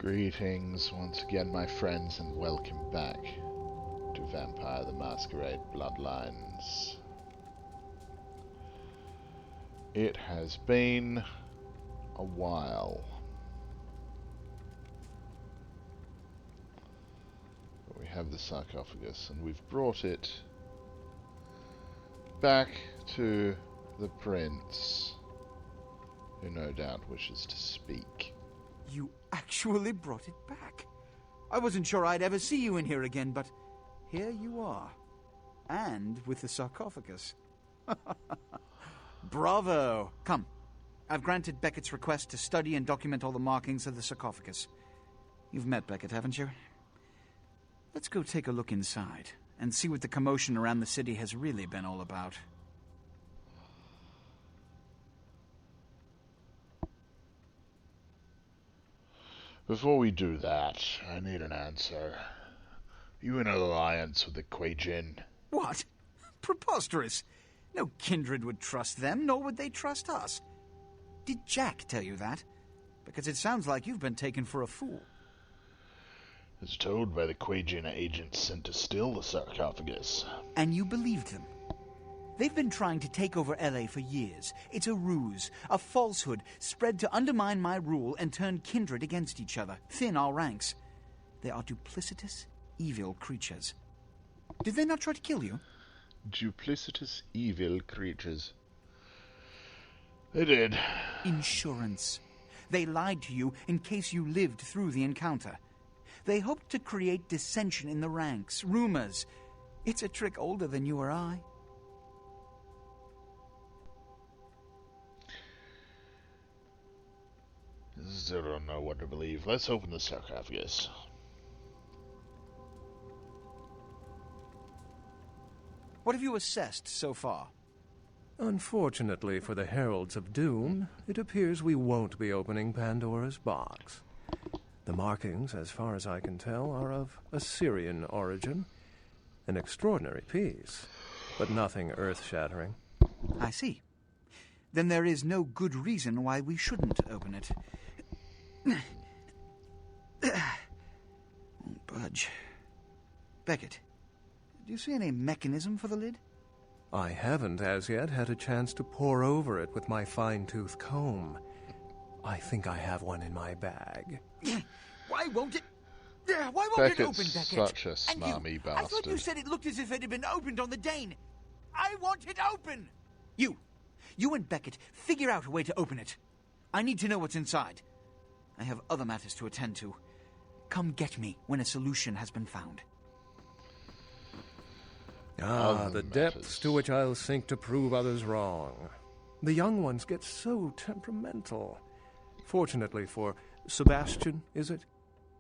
Greetings once again, my friends, and welcome back to Vampire the Masquerade Bloodlines. It has been a while. But we have the sarcophagus, and we've brought it back to the prince, who no doubt wishes to speak. You actually brought it back. I wasn't sure I'd ever see you in here again, but here you are. And with the sarcophagus. Bravo! Come. I've granted Beckett's request to study and document all the markings of the sarcophagus. You've met Beckett, haven't you? Let's go take a look inside and see what the commotion around the city has really been all about. Before we do that, I need an answer. You in an alliance with the Quajin? What? Preposterous! No Kindred would trust them, nor would they trust us. Did Jack tell you that? Because it sounds like you've been taken for a fool. As told by the Quajin agents sent to steal the sarcophagus. And you believed them? They've been trying to take over LA for years. It's a ruse, a falsehood, spread to undermine my rule and turn Kindred against each other, thin our ranks. They are duplicitous, evil creatures. Did they not try to kill you? Duplicitous, evil creatures. They did. Insurance. They lied to you in case you lived through the encounter. They hoped to create dissension in the ranks, rumors. It's a trick older than you or I. I don't know what to believe. Let's open the sarcophagus. What have you assessed so far? Unfortunately for the Heralds of Doom, it appears we won't be opening Pandora's box. The markings, as far as I can tell, are of Assyrian origin. An extraordinary piece, but nothing earth-shattering. I see. Then there is no good reason why we shouldn't open it. Won't budge. Beckett, do you see any mechanism for the lid? I haven't as yet had a chance to pore over it with my fine-tooth comb. I think I have one in my bag. Why won't it? Why won't it open, Beckett? Such a smarmy bastard. I thought you said it looked as if it had been opened on the Dane. I want it open! You and Beckett figure out a way to open it. I need to know what's inside. I have other matters to attend to. Come get me when a solution has been found. The depths to which I'll sink to prove others wrong. The young ones get so temperamental. Fortunately for Sebastian, is it?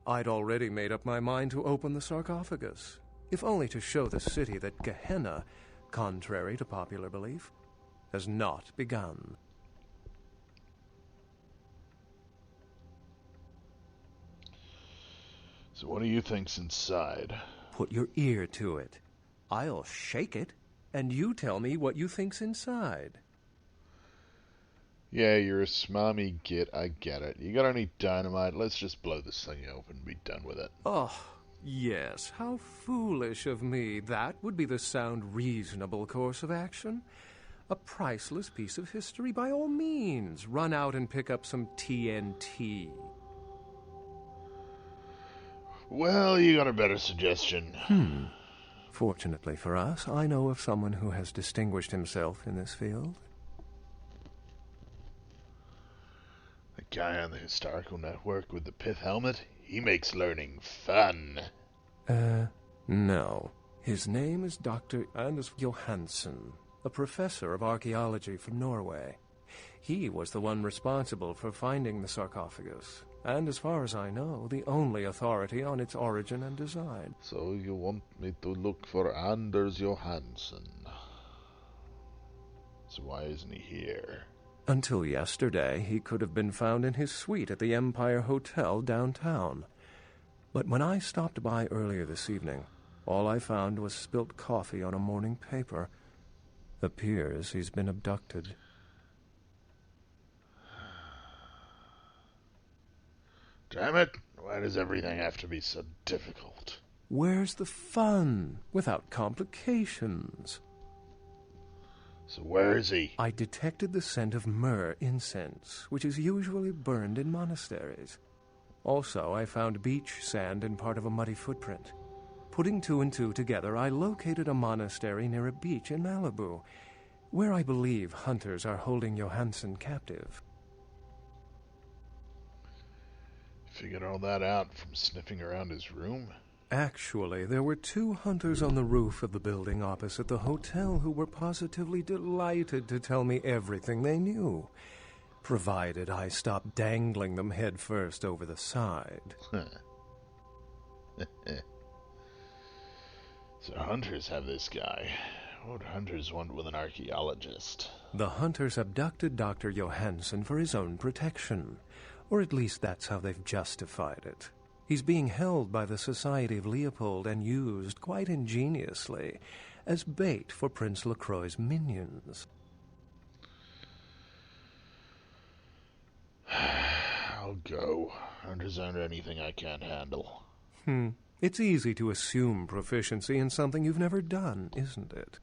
I'd already made up my mind to open the sarcophagus, if only to show the city that Gehenna, contrary to popular belief, has not begun. So what do you think's inside? Put your ear to it. I'll shake it, and you tell me what you think's inside. Yeah, you're a smarmy git, I get it. You got any dynamite? Let's just blow this thing open and be done with it. Oh, yes, how foolish of me. That would be the sound, reasonable course of action. A priceless piece of history, by all means. Run out and pick up some TNT. Well, you got a better suggestion. Fortunately for us, I know of someone who has distinguished himself in this field. The guy on the historical network with the pith helmet, he makes learning fun. No. His name is Dr. Anders Johansen, a professor of archaeology from Norway. He was the one responsible for finding the sarcophagus, and as far as I know, the only authority on its origin and design. So you want me to look for Anders Johansen? So why isn't he here? Until yesterday, he could have been found in his suite at the Empire Hotel downtown. But when I stopped by earlier this evening, all I found was spilt coffee on a morning paper. Appears he's been abducted. Damn it! Why does everything have to be so difficult? Where's the fun without complications? So where is he? I detected the scent of myrrh incense, which is usually burned in monasteries. Also, I found beach sand in part of a muddy footprint. Putting two and two together, I located a monastery near a beach in Malibu, where I believe hunters are holding Johansen captive. Figured all that out from sniffing around his room? Actually, there were 2 hunters on the roof of the building opposite the hotel who were positively delighted to tell me everything they knew, provided I stopped dangling them head first over the side. So hunters have this guy. What would hunters want with an archaeologist? The hunters abducted Dr. Johansen for his own protection, or at least that's how they've justified it. He's being held by the Society of Leopold and used, quite ingeniously, as bait for Prince LaCroix's minions. I'll go. Hunters aren't anything I can't handle. It's easy to assume proficiency in something you've never done, isn't it?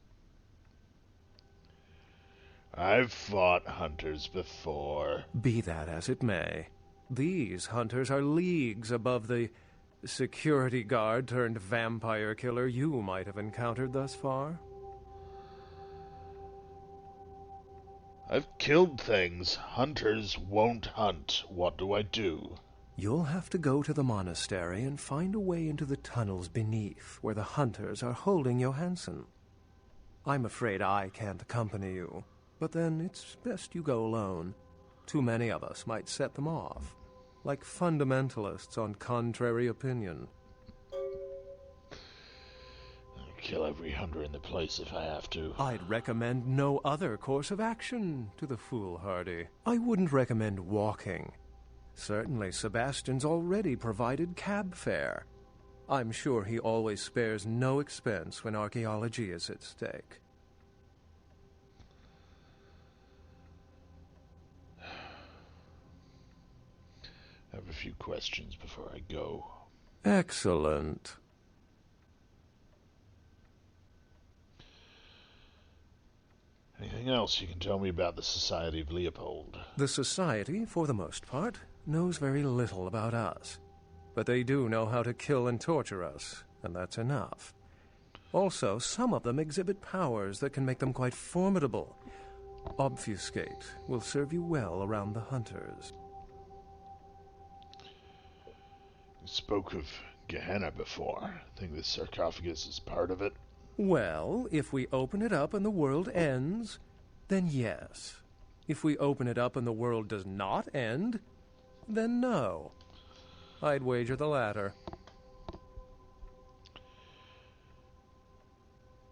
I've fought hunters before. Be that as it may, these hunters are leagues above the security guard turned vampire killer you might have encountered thus far. I've killed things. Hunters won't hunt. What do I do? You'll have to go to the monastery and find a way into the tunnels beneath, where the hunters are holding Johansen. I'm afraid I can't accompany you, but then it's best you go alone. Too many of us might set them off, like fundamentalists on contrary opinion. I'll kill every hunter in the place if I have to. I'd recommend no other course of action to the foolhardy. I wouldn't recommend walking. Certainly, Sebastian's already provided cab fare. I'm sure he always spares no expense when archaeology is at stake. I have a few questions before I go. Excellent. Anything else you can tell me about the Society of Leopold? The Society, for the most part, knows very little about us. But they do know how to kill and torture us, and that's enough. Also, some of them exhibit powers that can make them quite formidable. Obfuscate will serve you well around the hunters. You spoke of Gehenna before. I think the sarcophagus is part of it. Well, if we open it up and the world ends, then yes. If we open it up and the world does not end, then no. I'd wager the latter.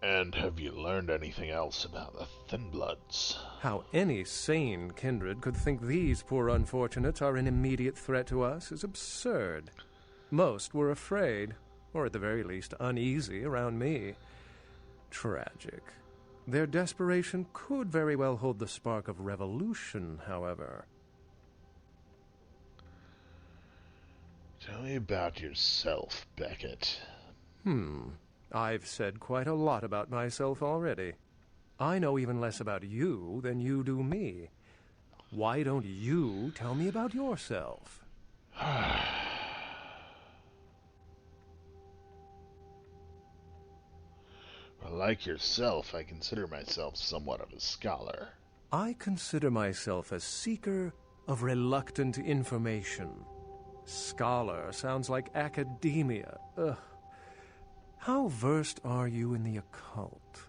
And have you learned anything else about the Thin Bloods? How any sane kindred could think these poor unfortunates are an immediate threat to us is absurd. Most were afraid, or at the very least uneasy, around me. Tragic. Their desperation could very well hold the spark of revolution, however. Tell me about yourself, Beckett. I've said quite a lot about myself already. I know even less about you than you do me. Why don't you tell me about yourself? Well, like yourself, I consider myself somewhat of a scholar. I consider myself a seeker of reluctant information. Scholar sounds like academia. Ugh. How versed are you in the occult?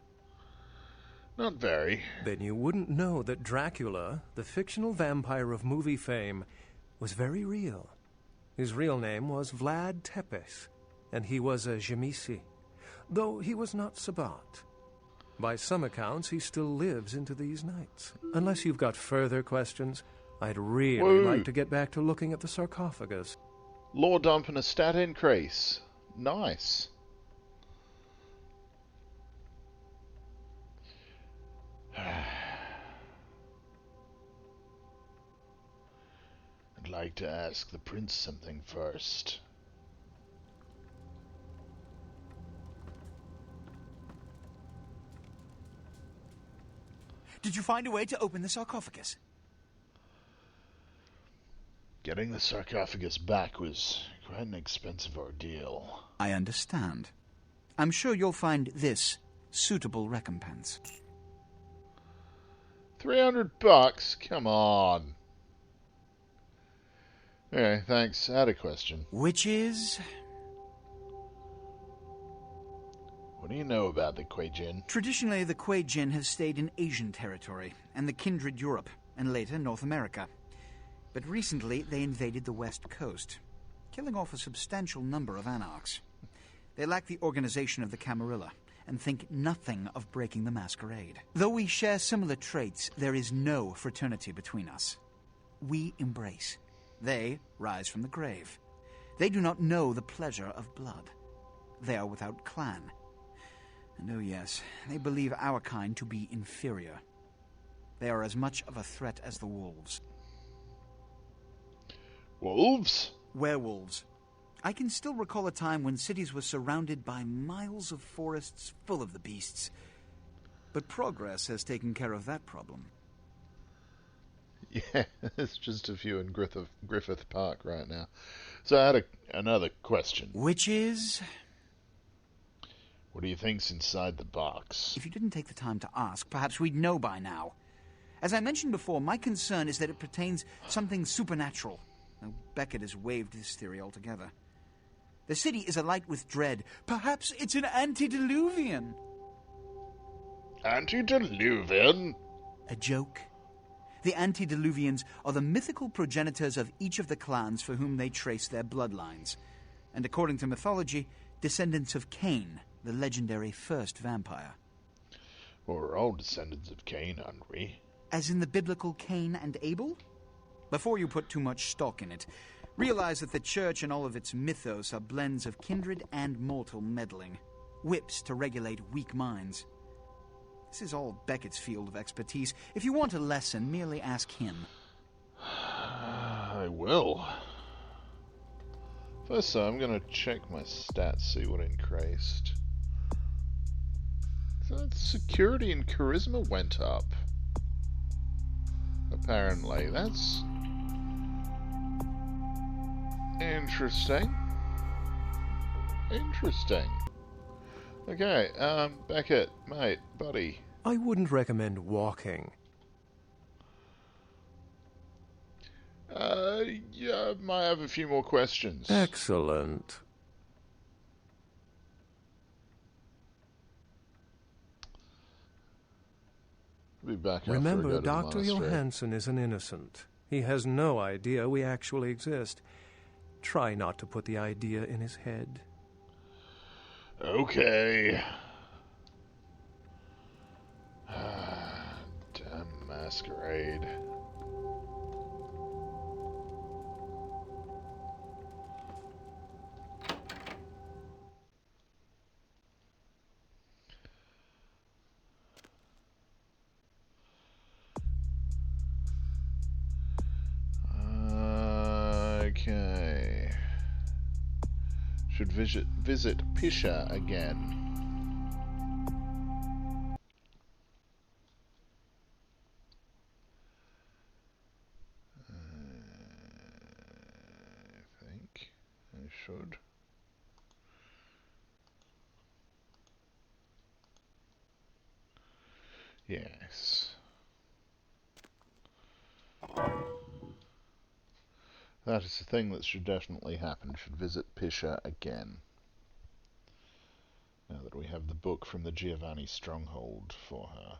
Not very. Then you wouldn't know that Dracula, the fictional vampire of movie fame, was very real. His real name was Vlad Tepes, and he was a Jamisi, though he was not Sabbat. By some accounts, he still lives into these nights. Unless you've got further questions, I'd really like to get back to looking at the sarcophagus. Law dump and a stat increase. Nice. At like to ask the prince something first. Did you find a way to open the sarcophagus? Getting the sarcophagus back was quite an expensive ordeal. I understand. I'm sure you'll find this suitable recompense. $300? Come on. Okay, thanks. I had a question. Which is? What do you know about the Kuei Jin? Traditionally, the Kuei Jin have stayed in Asian territory and the Kindred Europe, and later North America. But recently, they invaded the West Coast, killing off a substantial number of anarchs. They lack the organization of the Camarilla and think nothing of breaking the Masquerade. Though we share similar traits, there is no fraternity between us. We embrace. They rise from the grave. They do not know the pleasure of blood. They are without clan. And oh yes, they believe our kind to be inferior. They are as much of a threat as the wolves. Wolves? Werewolves. I can still recall a time when cities were surrounded by miles of forests full of the beasts. But progress has taken care of that problem. Yeah, there's just a few in Griffith Park right now. So I had another question. Which is? What do you think's inside the box? If you didn't take the time to ask, perhaps we'd know by now. As I mentioned before, my concern is that it pertains something supernatural. Now, Beckett has waived this theory altogether. The city is alight with dread. Perhaps it's an antediluvian. Antediluvian? A joke? The antediluvians are the mythical progenitors of each of the clans for whom they trace their bloodlines. And according to mythology, descendants of Cain, the legendary first vampire. Well, we're all descendants of Cain, aren't we? As in the biblical Cain and Abel? Before you put too much stock in it, realize that the church and all of its mythos are blends of kindred and mortal meddling, whips to regulate weak minds. This is all Beckett's field of expertise. If you want a lesson, merely ask him. I will. First, though, I'm going to check my stats, see what increased. So security and charisma went up. Apparently, that's interesting. Interesting. Okay, Beckett, mate, buddy. I wouldn't recommend walking. Yeah, might have a few more questions. Excellent. Be back after Remember, I go to the Dr. monastery. Johansson is an innocent. He has no idea we actually exist. Try not to put the idea in his head. Okay. Damn Masquerade. Okay. Should visit Pisha again. I think I should. Yes. That is the thing that should definitely happen. Should visit Pisha again. Now that we have the book from the Giovanni stronghold for her.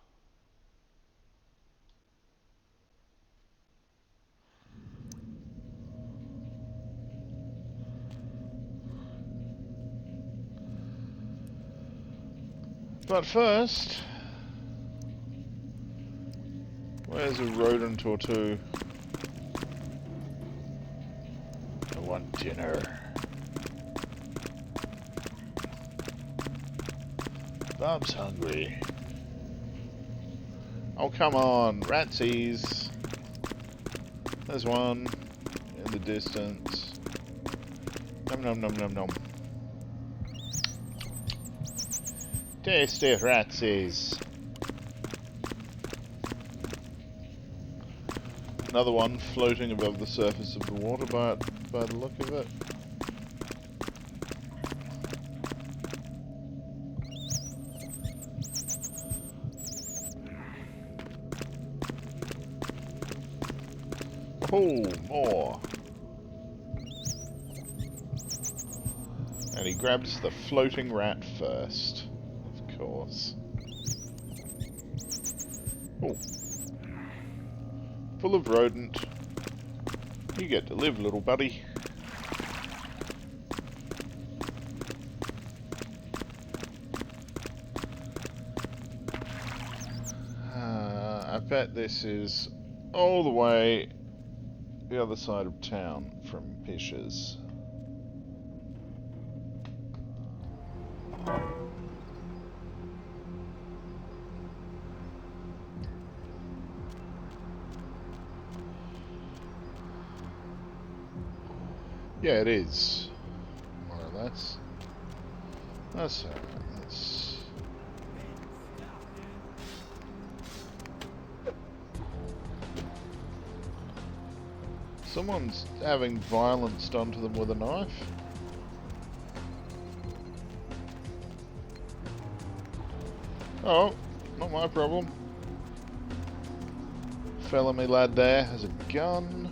But first, where's a rodent or two? I want dinner. Bob's hungry. Oh, come on, ratsies. There's one in distance. Nom nom nom nom nom. Tasty ratsies. Another one floating above the surface of the water by the look of it. Oh, more. And he grabs the floating rat first, of course. Oh. Full of rodent. You get to live, little buddy. I bet this is all the way the other side of town from Pisha's. Yeah, it is. More or less. That's alright. Let's... Someone's having violence done to them with a knife. Oh, not my problem. Fella me lad there has a gun.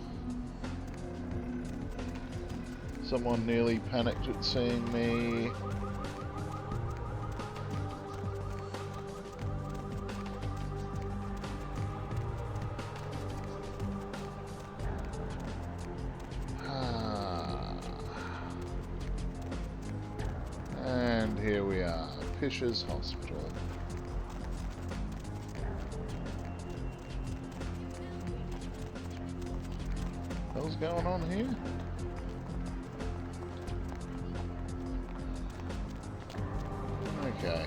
Someone nearly panicked at seeing me. And here we are, Pisha's Hospital. What's going on here? Okay.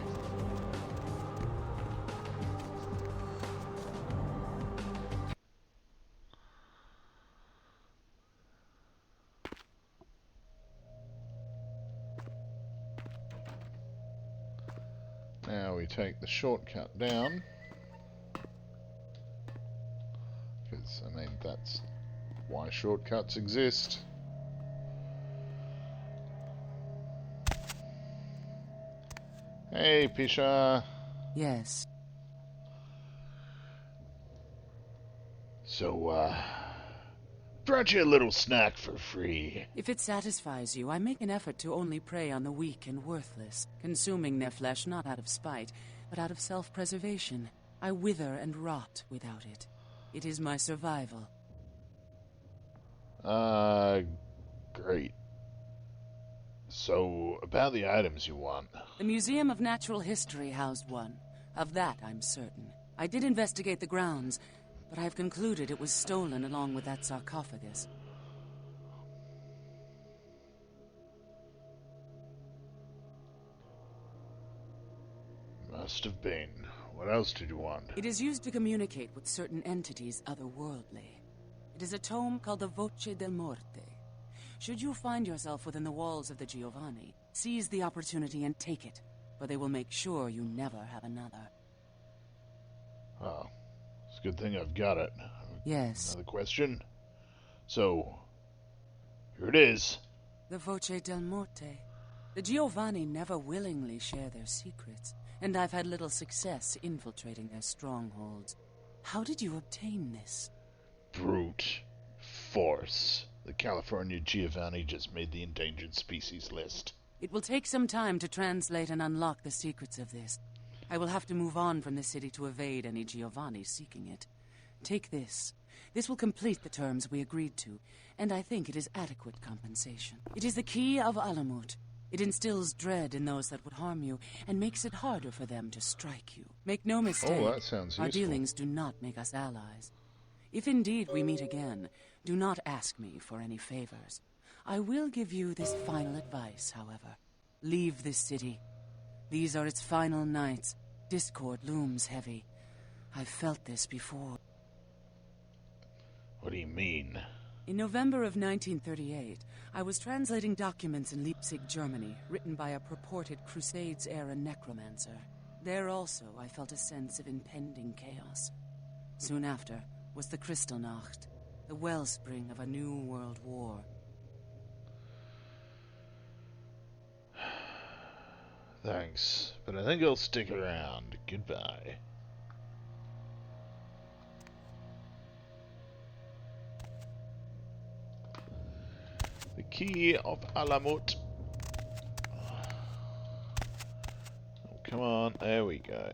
Now we take the shortcut down. Because, I mean, that's why shortcuts exist. Hey, Pisha. Yes. So, brought you a little snack for free. If it satisfies you, I make an effort to only prey on the weak and worthless, consuming their flesh not out of spite, but out of self-preservation. I wither and rot without it. It is my survival. Great. So, about the items you want. The Museum of Natural History housed one. Of that, I'm certain. I did investigate the grounds, but I have concluded it was stolen along with that sarcophagus. Must have been. What else did you want? It is used to communicate with certain entities otherworldly. It is a tome called the Voce del Morte. Should you find yourself within the walls of the Giovanni, seize the opportunity and take it, for they will make sure you never have another. Oh, it's a good thing I've got it. Yes. Another question? So, here it is. The Voce del Morte. The Giovanni never willingly share their secrets, and I've had little success infiltrating their strongholds. How did you obtain this? Brute force. The California Giovanni just made the endangered species list. It will take some time to translate and unlock the secrets of this. I will have to move on from the city to evade any Giovanni seeking it. Take this. This will complete the terms we agreed to, and I think it is adequate compensation. It is the key of Alamut. It instills dread in those that would harm you, and makes it harder for them to strike you. Make no mistake, Oh, that sounds our useful. dealings do not make us allies. If indeed we meet again, do not ask me for any favors. I will give you this final advice, however. Leave this city. These are its final nights. Discord looms heavy. I've felt this before. What do you mean? In November of 1938, I was translating documents in Leipzig, Germany, written by a purported Crusades-era necromancer. There also, I felt a sense of impending chaos. Soon after was the Kristallnacht, the wellspring of a new world war. Thanks, but I think I'll stick around. Goodbye. The key of Alamut. Oh, come on, there we go.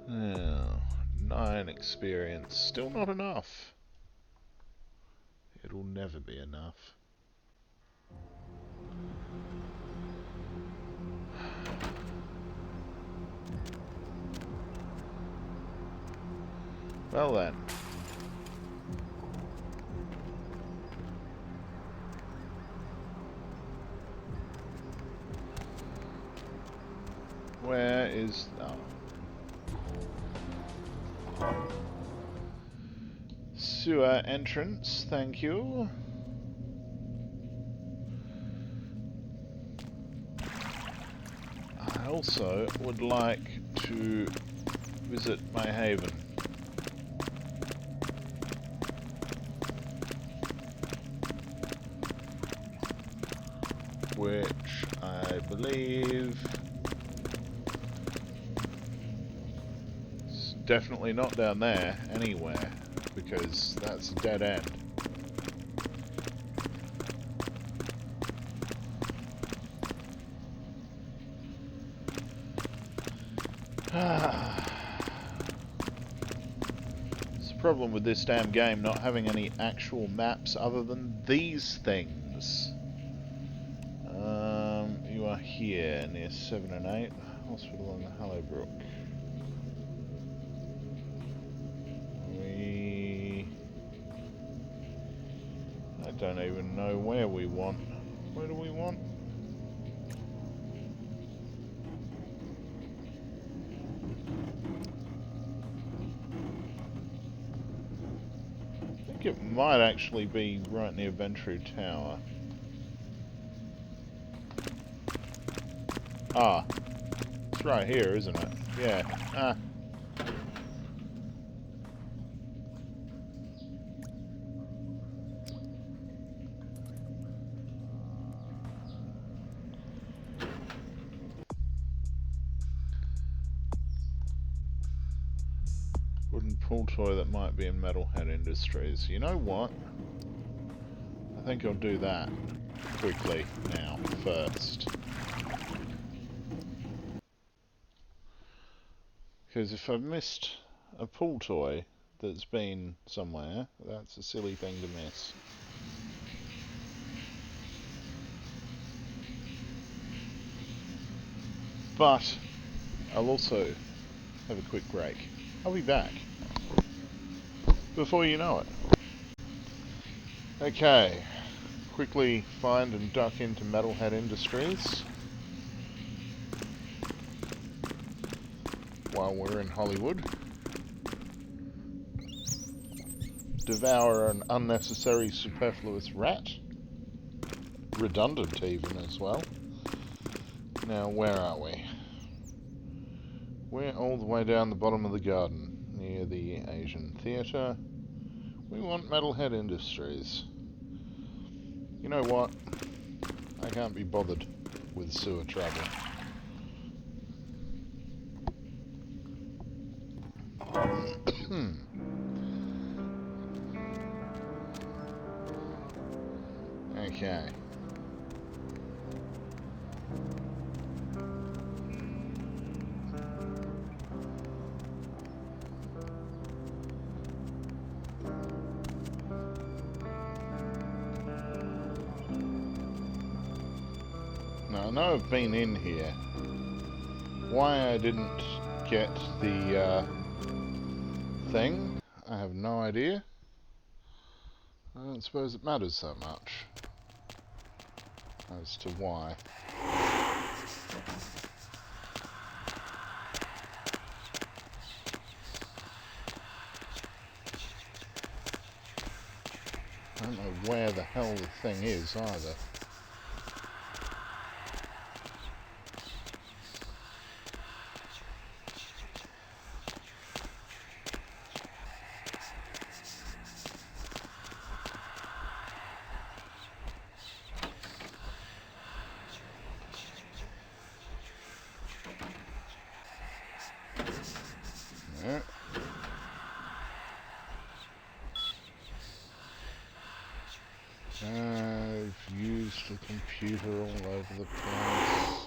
Now, 9 experience, still not enough. It'll never be enough. Well then. Where is... oh. Sewer entrance, thank you. I also would like to visit my haven. Which I believe is definitely not down there anywhere, because that's a dead end. It's the problem with this damn game, not having any actual maps other than these things. You are here near 7 and 8, hospital on the Hallowbrook. I don't even know where we want. Where do we want? I think it might actually be right near Ventrue Tower. Ah, it's right here, isn't it? Yeah. Ah. Wooden pull toy that might be in Metalhead Industries. You know what? I think I'll do that quickly now, first. Because if I've missed a pull toy that's been somewhere, that's a silly thing to miss. But I'll also have a quick break. I'll be back before you know it. Okay, quickly find and duck into Metalhead Industries while we're in Hollywood. Devour an unnecessary superfluous rat. Redundant even as well. Now where are we? We're all the way down the bottom of the garden, near the Asian Theatre. We want Metalhead Industries. You know what? I can't be bothered with sewer travel. Okay. Now, I know I've been in here. Why I didn't get the thing, I have no idea. I don't suppose it matters so much as to why. I don't know where the hell the thing is either. Yeah. I've used the computer all over the place.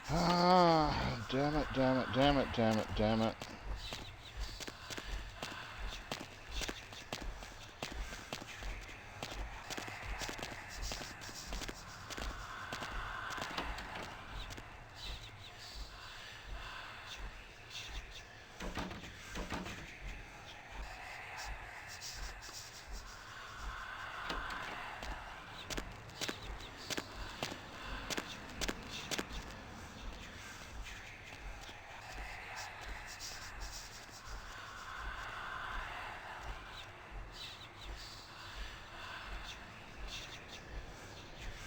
Ah, damn it, damn it, damn it, damn it, damn it.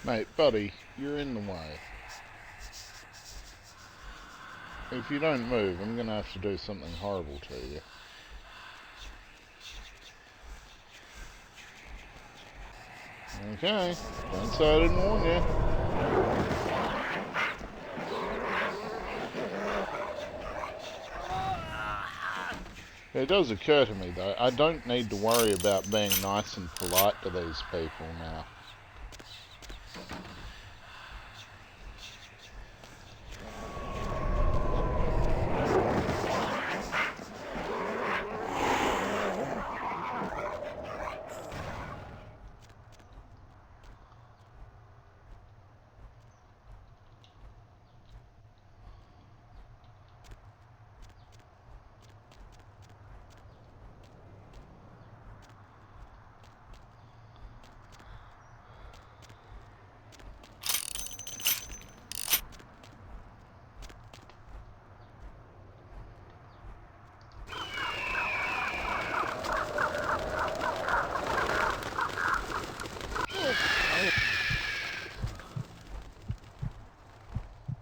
Mate, buddy, you're in the way. If you don't move, I'm gonna have to do something horrible to you. Okay, don't say I didn't warn you. It does occur to me, though, I don't need to worry about being nice and polite to these people now.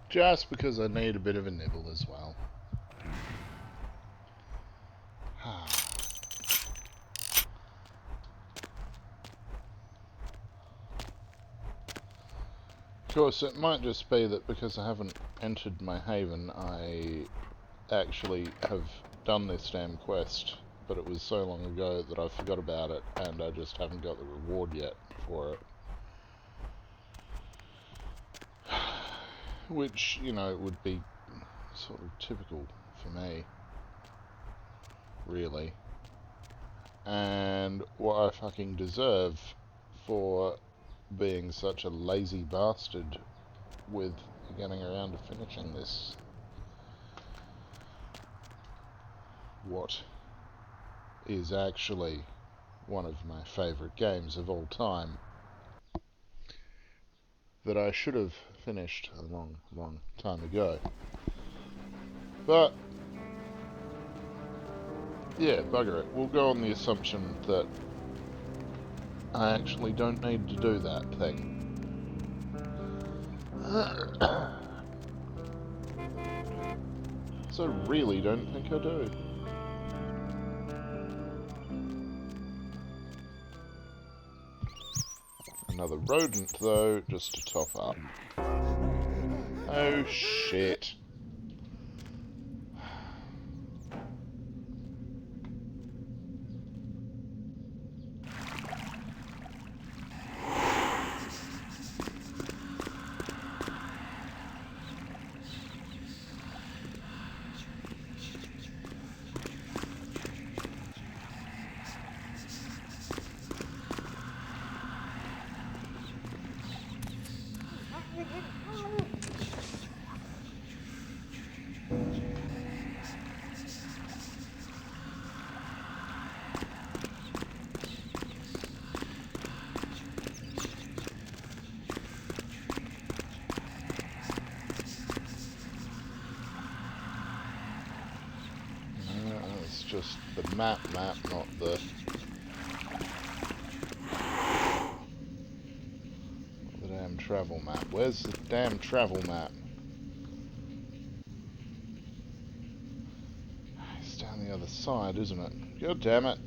Just because I need a bit of a nibble as well. Of course, it might just be that because I haven't entered my haven, I actually have done this damn quest, but it was so long ago that I forgot about it, and I just haven't got the reward yet for it. Which, you know, would be sort of typical for me, really. And what I fucking deserve for being such a lazy bastard with getting around to finishing this. What is actually one of my favourite games of all time, that I should have finished a long, long time ago. But, yeah, bugger it. We'll go on the assumption that I actually don't need to do that thing. So I really don't think I do. Another rodent, though, just to top up. Oh, shit. just the map, not the damn travel map. Where's the damn travel map? It's down the other side, isn't it? God damn it.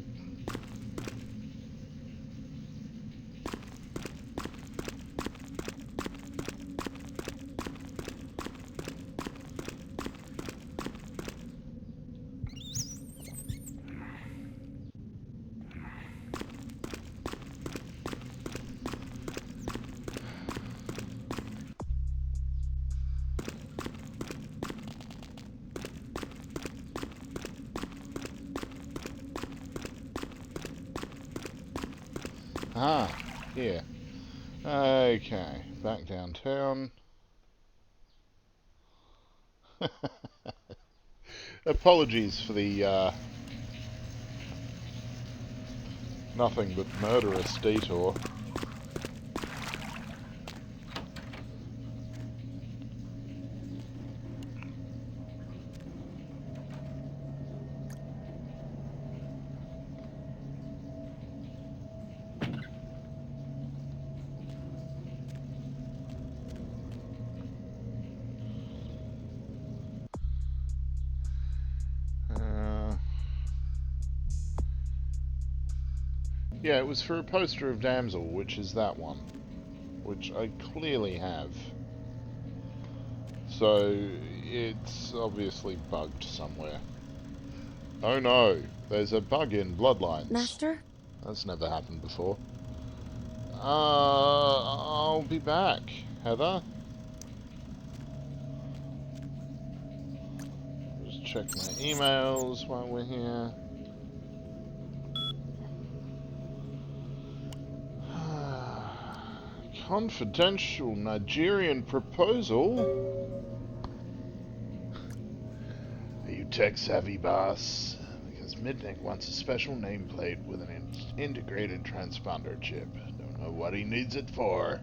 Ah, here. Okay, back downtown. Apologies for the nothing but murderous detour. Yeah, it was for a poster of Damsel, which is that one, which I clearly have. So, it's obviously bugged somewhere. Oh no, there's a bug in Bloodlines. Master? That's never happened before. I'll be back, Heather. Just check my emails while we're here. Confidential Nigerian proposal? Are you tech-savvy, boss? Because Midnick wants a special nameplate with an integrated transponder chip. Don't know what he needs it for,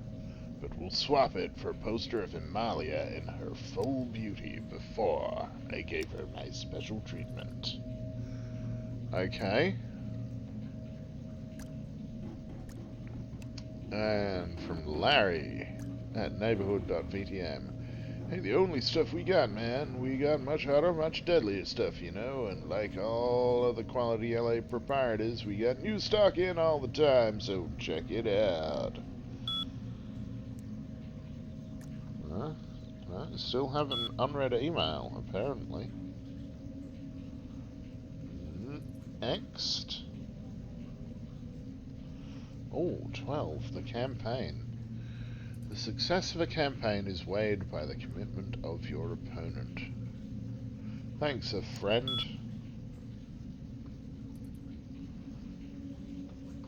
but we'll swap it for a poster of Himalaya in her full beauty before I gave her my special treatment. Okay. And from Larry at neighborhood.vtm. Hey, the only stuff we got, man. We got much hotter, much deadlier stuff, you know, and like all other quality LA proprietors, we got new stock in all the time, so check it out. I still have an unread email, apparently. Next. Oh, 12, the campaign. The success of a campaign is weighed by the commitment of your opponent. Thanks, a friend.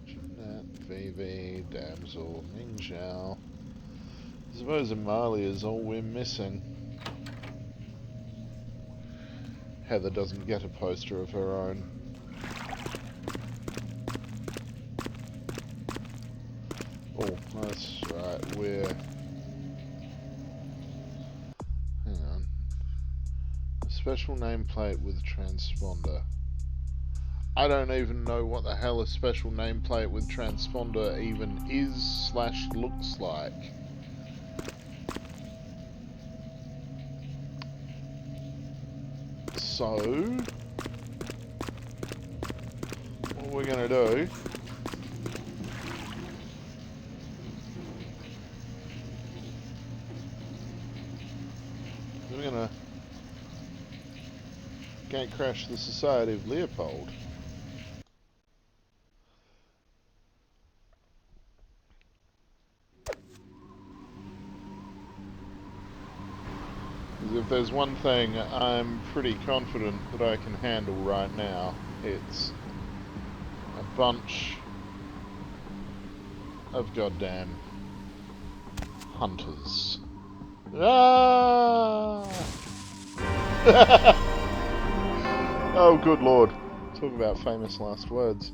Jeanette, Vivi, Damsel, Ming Zhao. I suppose Amalia is all we're missing. Heather doesn't get a poster of her own. Oh, that's right, we're... Hang on. A special nameplate with transponder. I don't even know what the hell a special nameplate with transponder even is / looks like. So... what we're gonna do... we're gonna gate crash the Society of Leopold. Because if there's one thing I'm pretty confident that I can handle right now, it's a bunch of goddamn hunters. Ah! Oh, good lord. Talk about famous last words.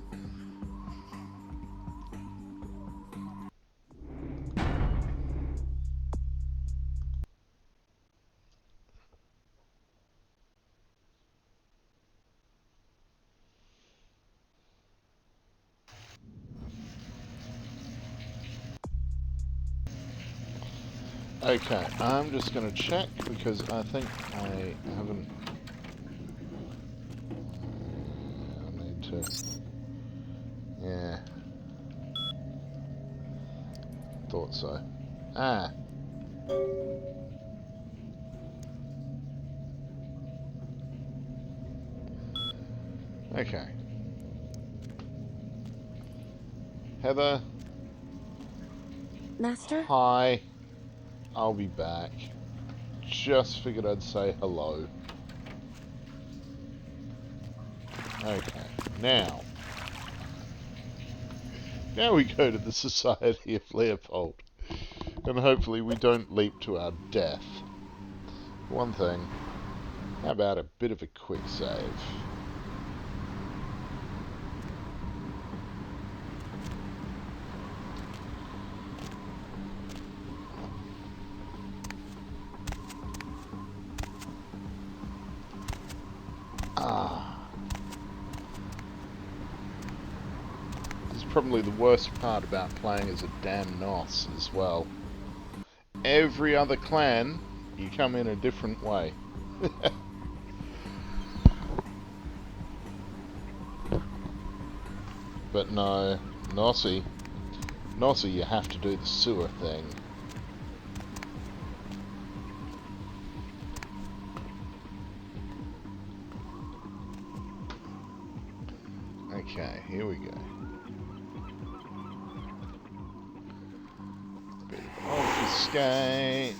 Okay, I'm just going to check because I think I haven't... I need to... Yeah. Thought so. Ah. Okay. Heather. Master? Hi. I'll be back. Just figured I'd say hello. Okay. Now we go to the Society of Leopold. And hopefully we don't leap to our death. One thing. How about a bit of a quick save? This is probably the worst part about playing as a damn Nos as well. Every other clan, you come in a different way. But no, Nossie, you have to do the sewer thing. Okay, here we go. Bit of obfuscate.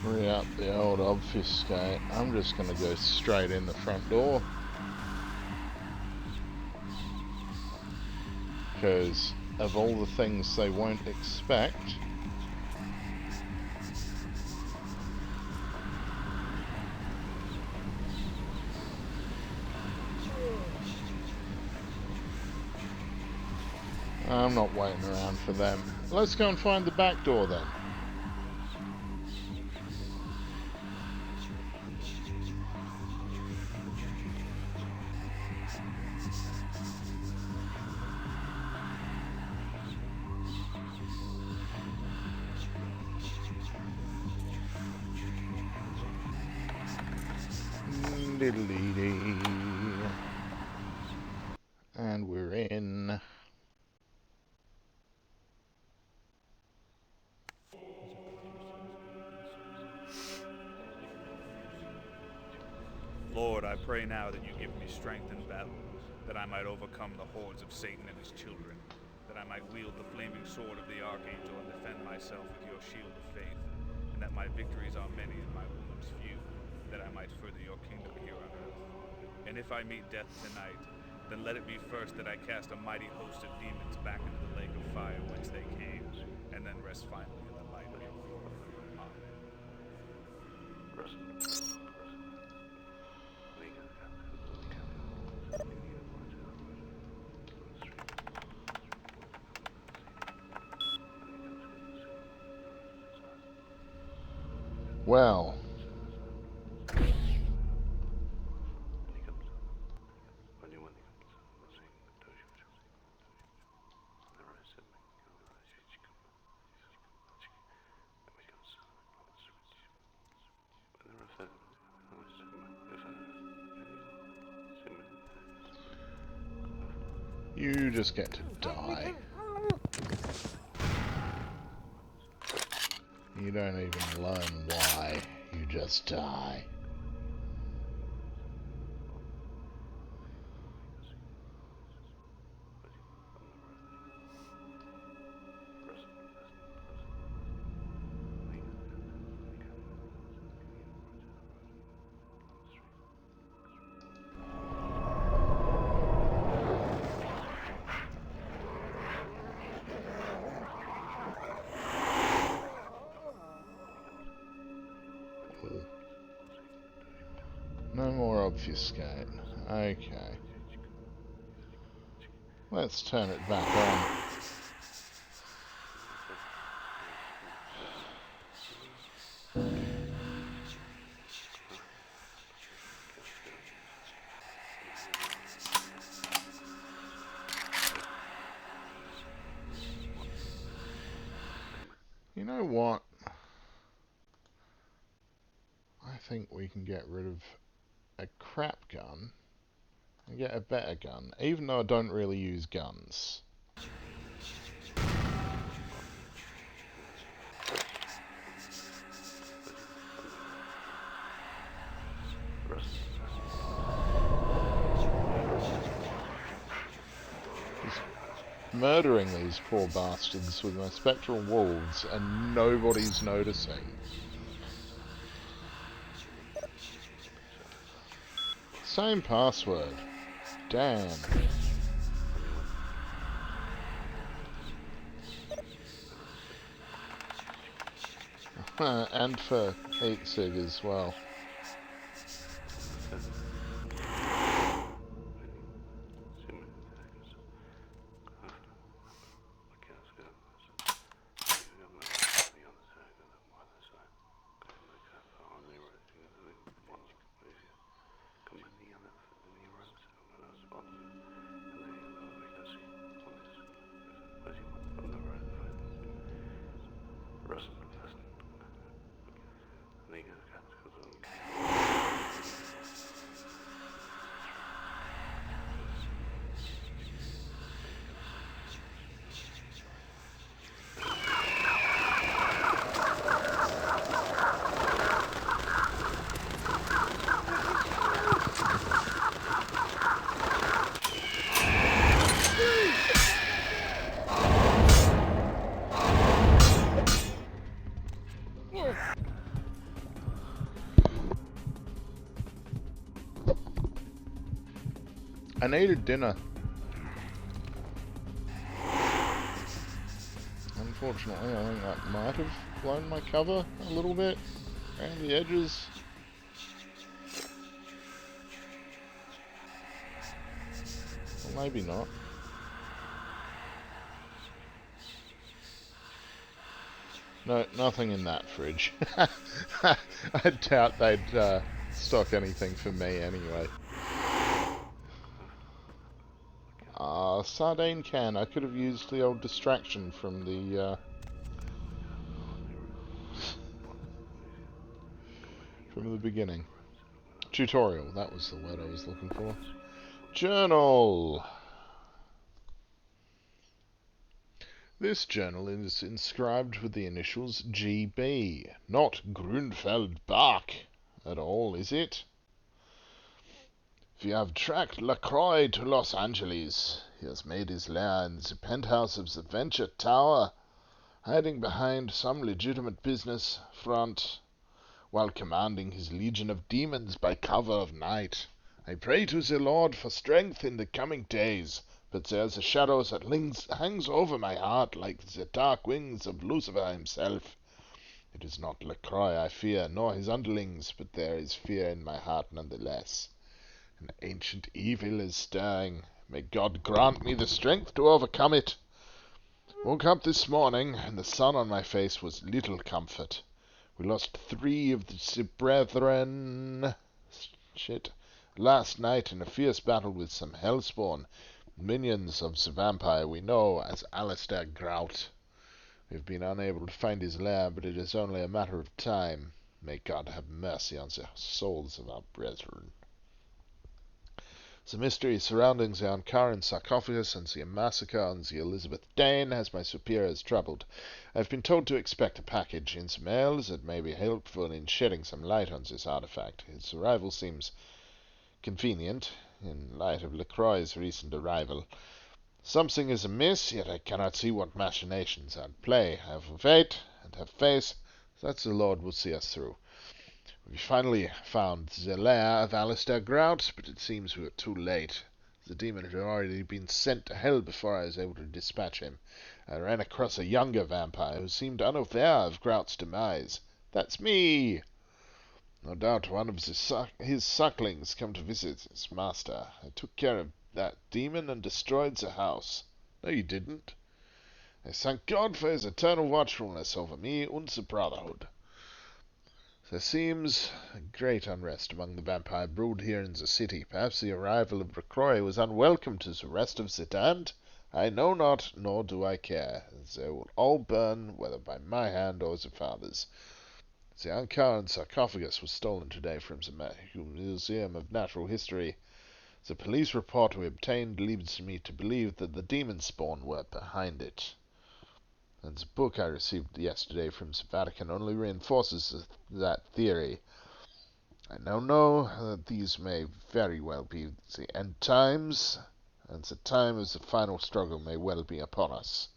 Re-up the old obfuscate. I'm just going to go straight in the front door. Because of all the things they won't expect. I'm not waiting around for them. Let's go and find the back door then. And we're in. Lord, I pray now that you give me strength in battle, that I might overcome the hordes of Satan and his children, that I might wield the flaming sword of the Archangel and defend myself with your shield of faith, and that my victories are many and my wounds few, that I might further your kingdom here on earth. And if I meet death tonight, then let it be first that I cast a mighty host of demons back into the lake of fire whence they came, and then rest finally in the light of your glory. Amen. Well. You just get to die. You don't even learn why. You just die. Obfuscate. Okay. Let's turn it back on. You know what? I think we can get rid of a crap gun and get a better gun, even though I don't really use guns. Murdering these poor bastards with my spectral wolves and nobody's noticing. Same password. Damn. And for heat sig as well. I needed dinner. Unfortunately, I think that might have blown my cover a little bit around the edges. Well, maybe not. No, nothing in that fridge. I doubt they'd stock anything for me anyway. Sardine can. I could have used the old distraction from the beginning. Tutorial, that was the word I was looking for. Journal. This journal is inscribed with the initials GB, not Grunfeld Bach at all, is it? We have tracked LaCroix to Los Angeles. He has made his lair in the penthouse of the Venture Tower, hiding behind some legitimate business front, while commanding his legion of demons by cover of night. I pray to the Lord for strength in the coming days, but there's a shadow that hangs over my heart like the dark wings of Lucifer himself. It is not LaCroix I fear, nor his underlings, but there is fear in my heart nonetheless. An ancient evil is stirring. May God grant me the strength to overcome it. Woke up this morning, and the sun on my face was little comfort. We lost 3 of the brethren last night in a fierce battle with some hellspawn, minions of the vampire we know as Alistair Grout. We have been unable to find his lair, but it is only a matter of time. May God have mercy on the souls of our brethren. The mystery surrounding the Ankharan Sarcophagus and the massacre on the Elizabeth Dane has my superiors troubled. I have been told to expect a package in the mail that may be helpful in shedding some light on this artifact. Its arrival seems convenient, in light of LaCroix's recent arrival. Something is amiss, yet I cannot see what machinations are at play. I have faith and have faith that the Lord will see us through. We finally found the lair of Alistair Grout, but it seems we were too late. The demon had already been sent to hell before I was able to dispatch him. I ran across a younger vampire who seemed unaware of Grout's demise. That's me! No doubt one of his sucklings come to visit his master. I took care of that demon and destroyed the house. No, you didn't. I thank God for his eternal watchfulness over me and the Brotherhood. There seems great unrest among the vampire brood here in the city. Perhaps the arrival of LaCroix was unwelcome to the rest of the damned. I know not, nor do I care. They will all burn, whether by my hand or the father's. The Ankharan Sarcophagus was stolen today from the Museum of Natural History. The police report we obtained leads me to believe that the demon spawn were behind it. And the book I received yesterday from the Vatican only reinforces that theory. I now know that these may very well be the end times, and the time of the final struggle may well be upon us.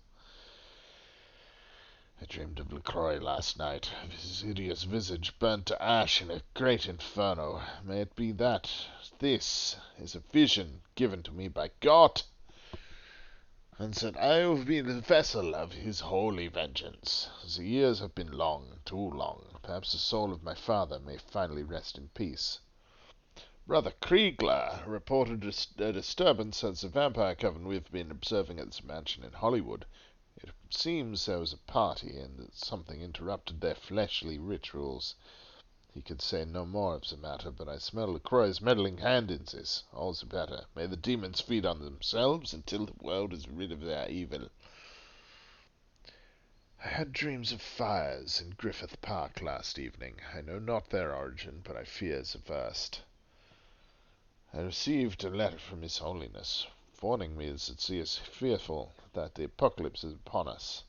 I dreamed of LaCroix last night, of his hideous visage burnt to ash in a great inferno. May it be that this is a vision given to me by God, and that I will be the vessel of his holy vengeance. The years have been long, too long. Perhaps the soul of my father may finally rest in peace. Brother Kriegler reported a disturbance at the vampire coven we've been observing at the mansion in Hollywood. It seems there was a party, and that something interrupted their fleshly rituals. He could say no more of the matter, but I smell LaCroix's meddling hand in this. All the better. May the demons feed on themselves until the world is rid of their evil. I had dreams of fires in Griffith Park last evening. I know not their origin, but I fear the worst. I received a letter from His Holiness, warning me that he is fearful that the apocalypse is upon us,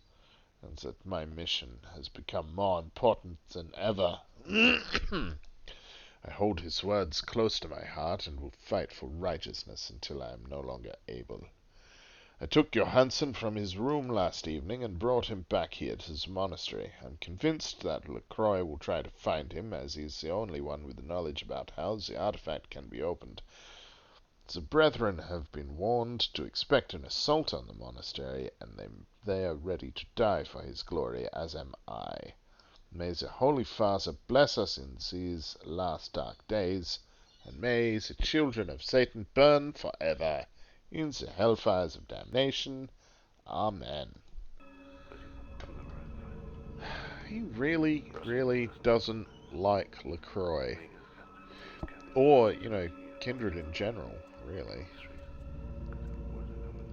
and that my mission has become more important than ever. I hold his words close to my heart and will fight for righteousness until I am no longer able. I took Johansen from his room last evening and brought him back here to the monastery. I'm convinced that LaCroix will try to find him, as he is the only one with knowledge about how the artifact can be opened. The brethren have been warned to expect an assault on the monastery, and they are ready to die for his glory, as am I. May the Holy Father bless us in these last dark days, and may the children of Satan burn forever in the hellfires of damnation. Amen. He really, really doesn't like LaCroix. Or, Kindred in general, really.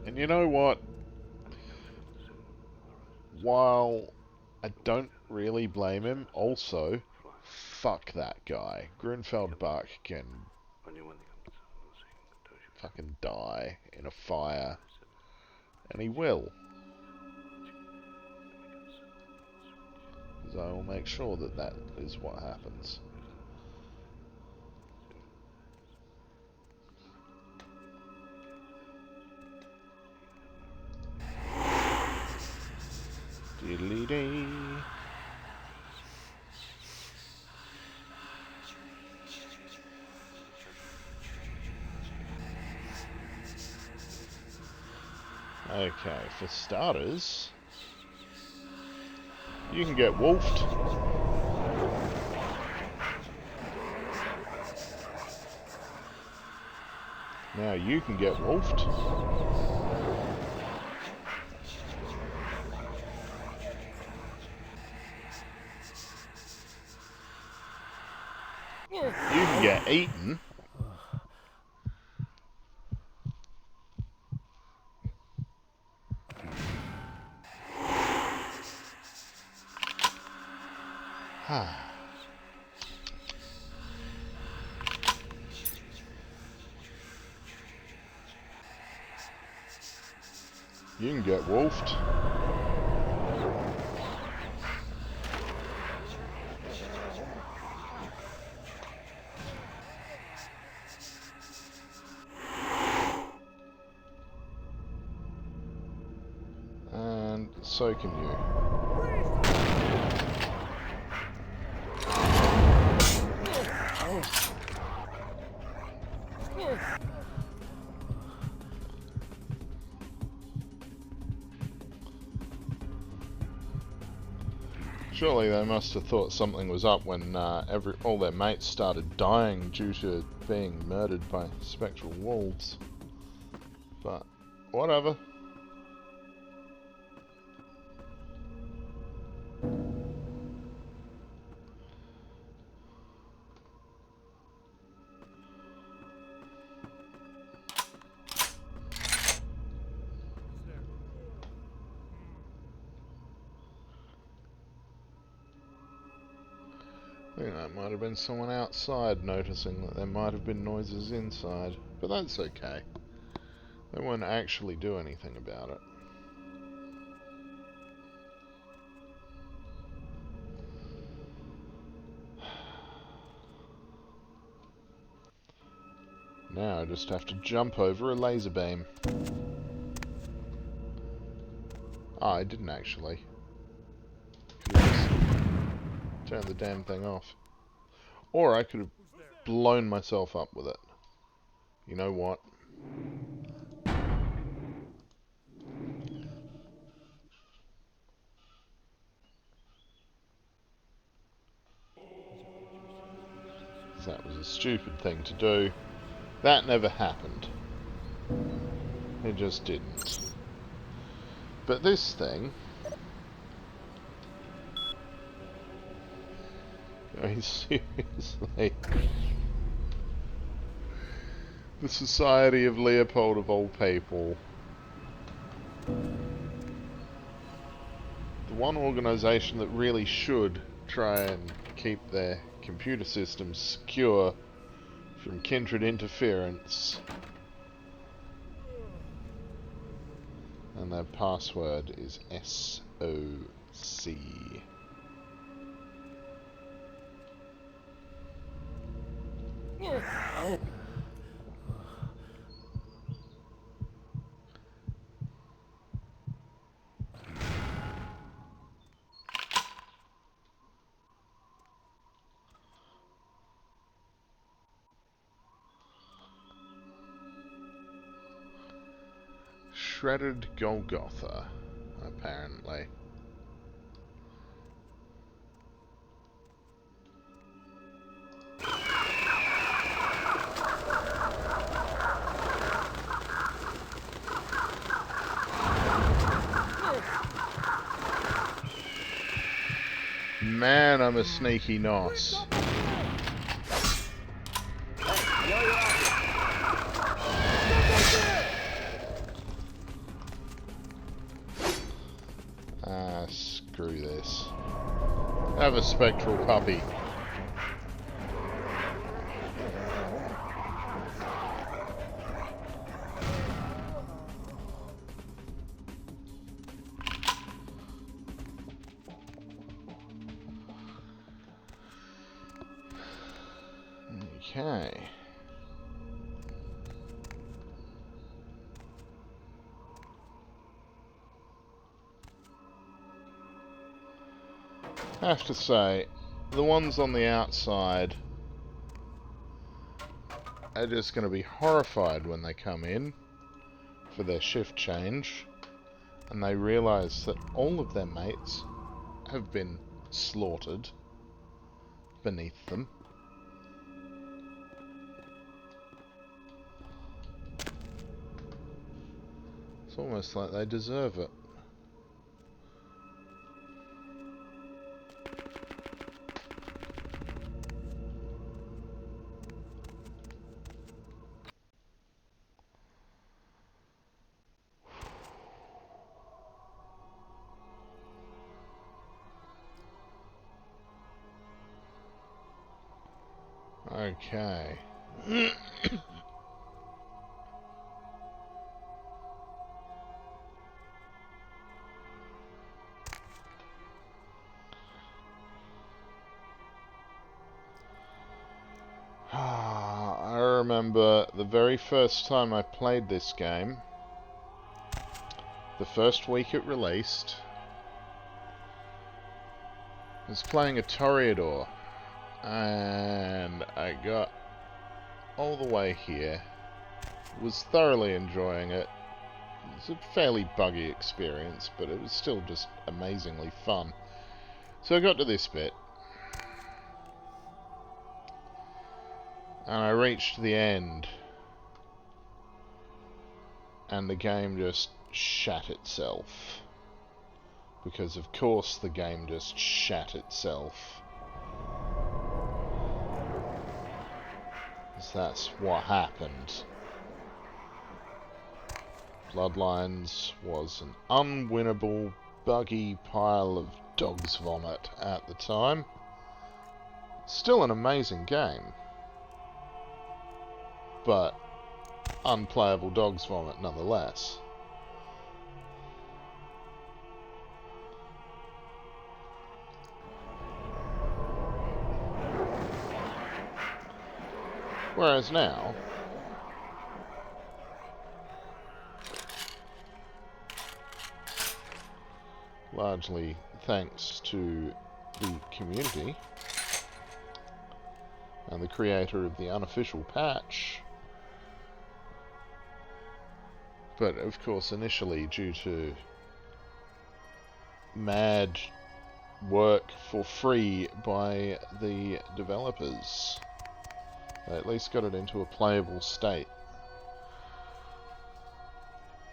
And you know what? While I don't really blame him, also, fuck that guy. Grunfeld Buck can fucking die in a fire. And he will. Because I will make sure that that is what happens. Diddly-dee. Okay, for starters, you can get wolfed. Now you can get wolfed. You can get eaten. You can get wolfed. And so can you. Surely they must have thought something was up when all their mates started dying due to being murdered by spectral wolves. But whatever. I think that might have been someone outside noticing that there might have been noises inside, but that's okay. They won't actually do anything about it. Now I just have to jump over a laser beam. Ah, I didn't actually. Could have just turned the damn thing off. Or I could have blown myself up with it. You know what? That was a stupid thing to do. That never happened. It just didn't. But this thing... I mean, seriously. The Society of Leopold of all people. The one organisation that really should try and keep their computer systems secure from Kindred interference. And their password is SOC. Shredded Golgotha, apparently. Man, I'm a sneaky nos. Ah, screw this. Have a spectral puppy. Okay. I have to say, the ones on the outside are just going to be horrified when they come in for their shift change and they realise that all of their mates have been slaughtered beneath them. It's almost like they deserve it. Okay. I remember the very first time I played this game, the first week it released, I was playing a Toreador, and I got all the way here, was thoroughly enjoying it. It was a fairly buggy experience, but it was still just amazingly fun. So I got to this bit, and I reached the end, and the game just shat itself. Because of course the game just shat itself. Because that's what happened. Bloodlines was an unwinnable, buggy pile of dog's vomit at the time. Still an amazing game, but unplayable dog's vomit nonetheless. Whereas now, largely thanks to the community and the creator of the unofficial patch, but of course initially due to mad work for free by the developers, they at least got it into a playable state.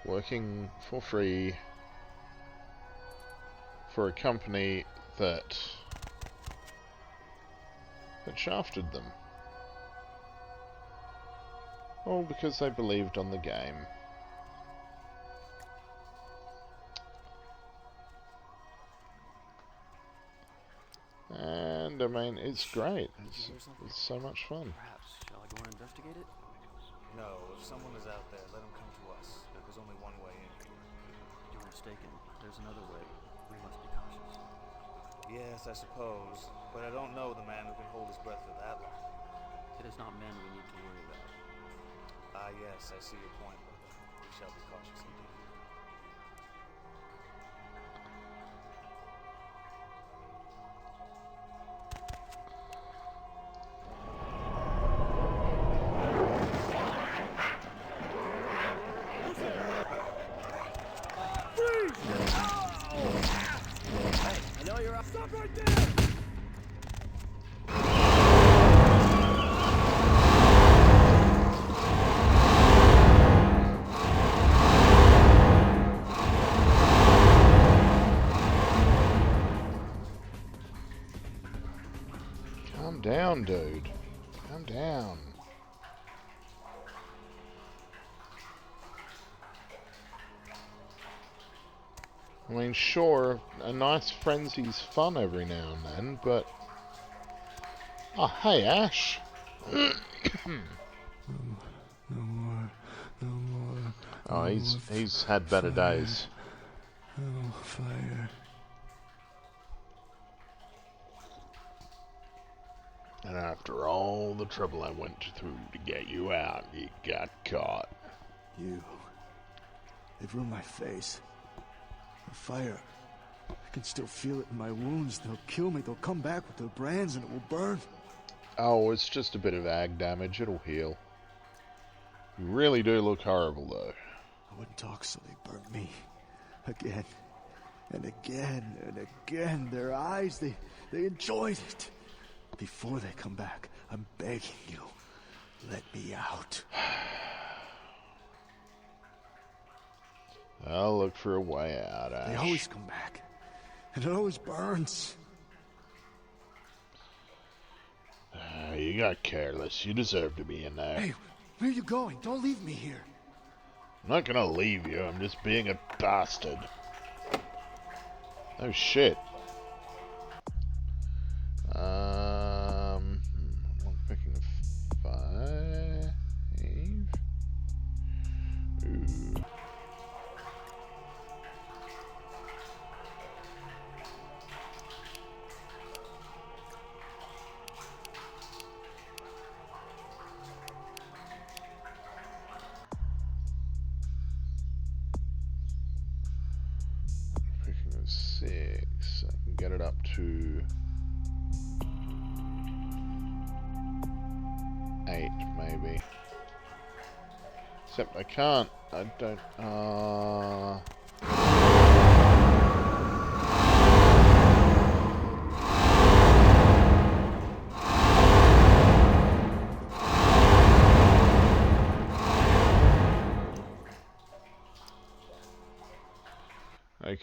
Working for free for a company that shafted them. All because they believed on the game. And I mean, it's great. It's so much fun. Perhaps. Shall I go and investigate it? No, if someone is out there, let him come to us. There's only one way in. You're mistaken. There's another way. We must be cautious. Yes, I suppose. But I don't know the man who can hold his breath for that long. It is not men we need to worry about. Ah, yes, I see your point, brother. We shall be cautious indeed. Calm down, dude. Calm down. I mean, sure, a nice frenzy's fun every now and then, but... Oh, hey, Ash! No more. Oh, he's had better days. Oh, fire. And after all the trouble I went through to get you out, you got caught. They've ruined my face. The fire. I can still feel it in my wounds. They'll kill me. They'll come back with their brands and it will burn. Oh, it's just a bit of ag damage. It'll heal. You really do look horrible, though. I wouldn't talk, so they burnt me. Again. And again and again. Their eyes, they enjoyed it. Before they come back, I'm begging you. Let me out. I'll look for a way out, Ash. They always come back. And it always burns. You got careless. You deserve to be in there. Hey, where are you going? Don't leave me here. I'm not gonna leave you. I'm just being a bastard. Oh, shit. I'm picking a 5. Ooh. Picking a 6. I can get it up to 8, maybe. Except I can't. I don't.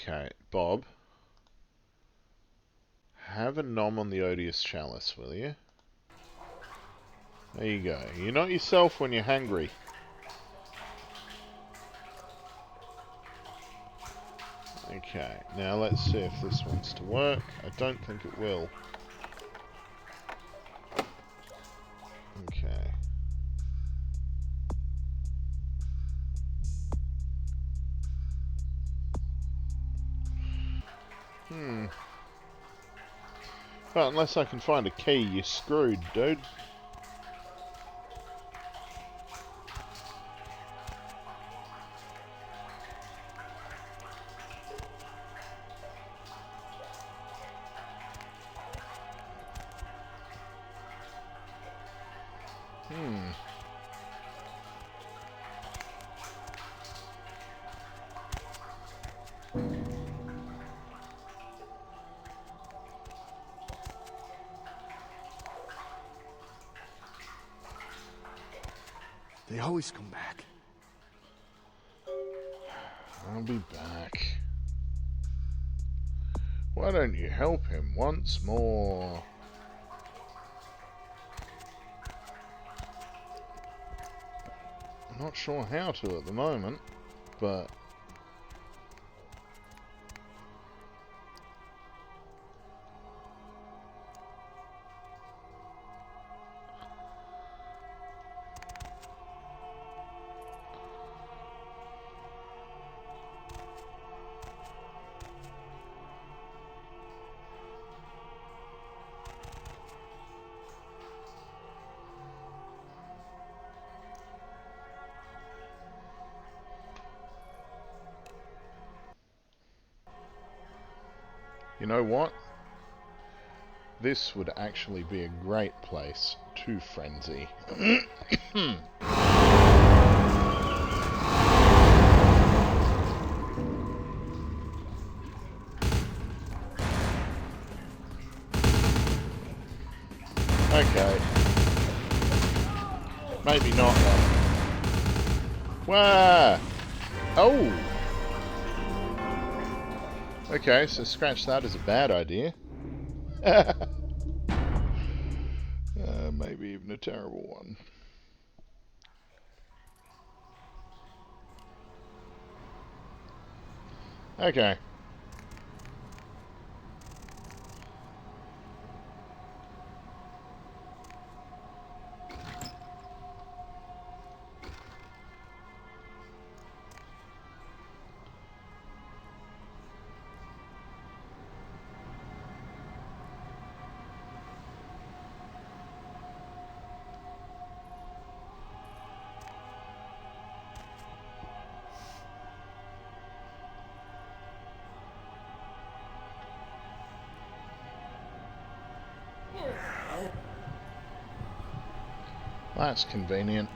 Okay, Bob. Have a nom on the odious chalice, will you? There you go. You're not yourself when you're hungry. Okay, now let's see if this wants to work. I don't think it will. Okay. Well, unless I can find a key, you're screwed, dude. They always come back. I'll be back. Why don't you help him once more? I'm not sure how to at the moment, but... You know what? This would actually be a great place to frenzy. Okay. Maybe not then. Wah! Oh! Okay, so scratch that as a bad idea. Maybe even a terrible one. Okay. That's convenient.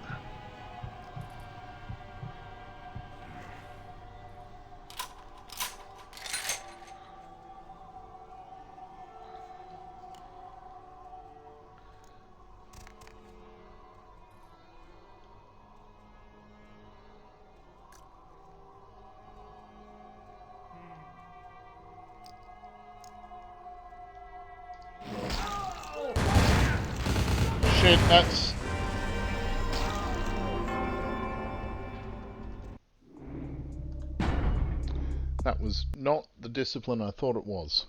Shit, that's... That was not the discipline I thought it was.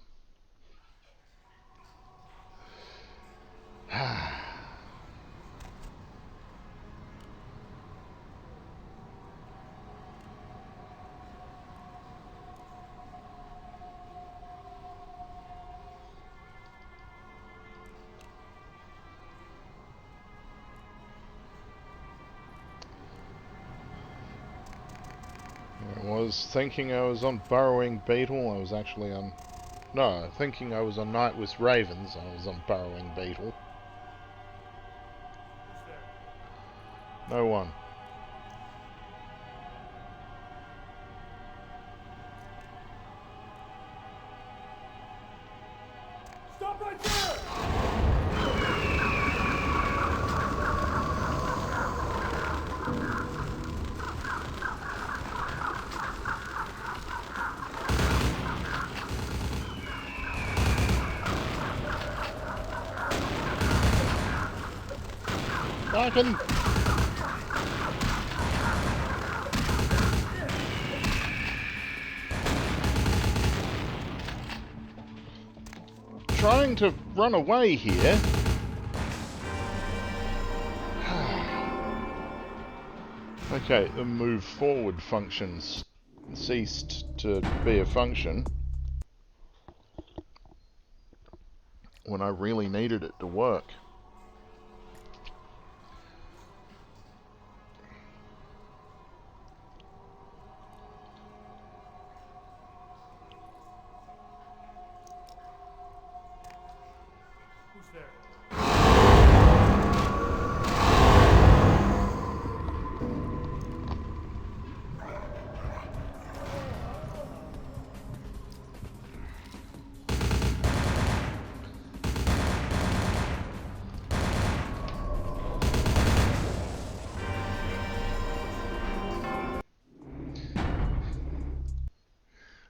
I was thinking I was on Burrowing Beetle, I was actually on... No, thinking I was on Night with Ravens, I was on Burrowing Beetle. No one. Stop right there! Fucking... Trying to run away here. Okay, the move forward functions ceased to be a function when I really needed it to work. Who's there?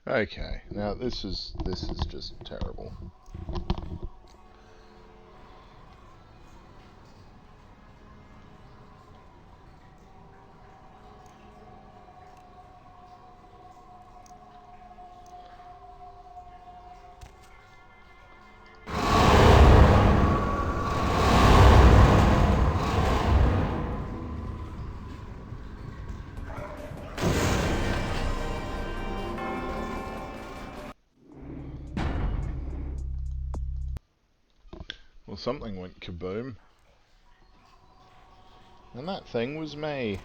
Okay, now this is just terrible. Well, something went kaboom. And that thing was me.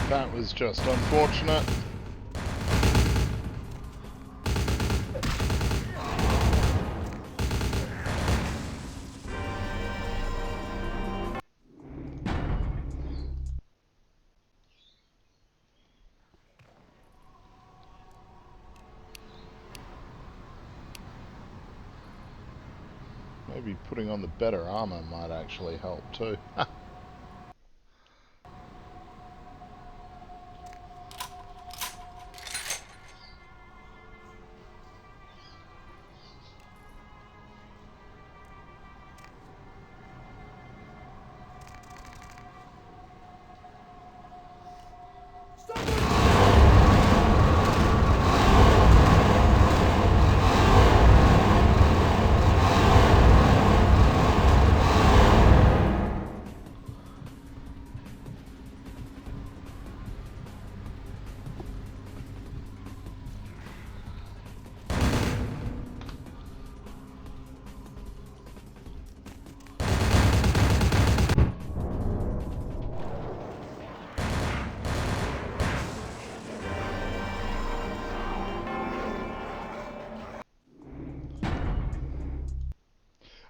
That was just unfortunate. Maybe putting on the better armor might actually help too.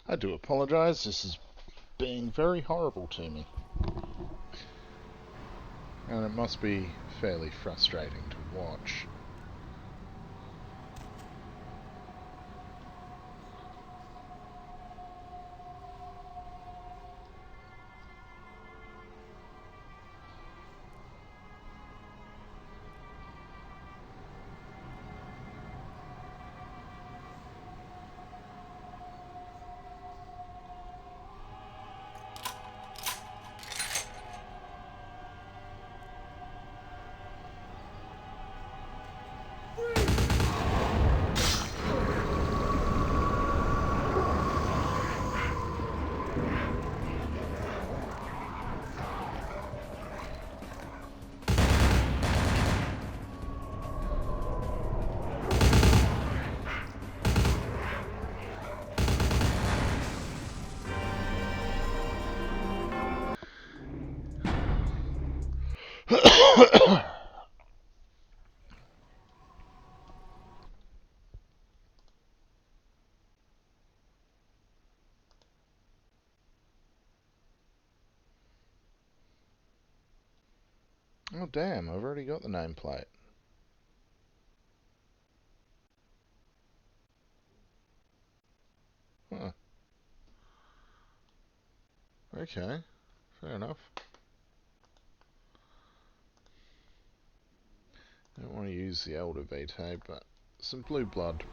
I do apologise, this is being very horrible to me. And it must be fairly frustrating to watch. Oh damn, I've already got the nameplate. Huh. Okay, fair enough. I don't want to use the Elder Vitae, but some blue blood.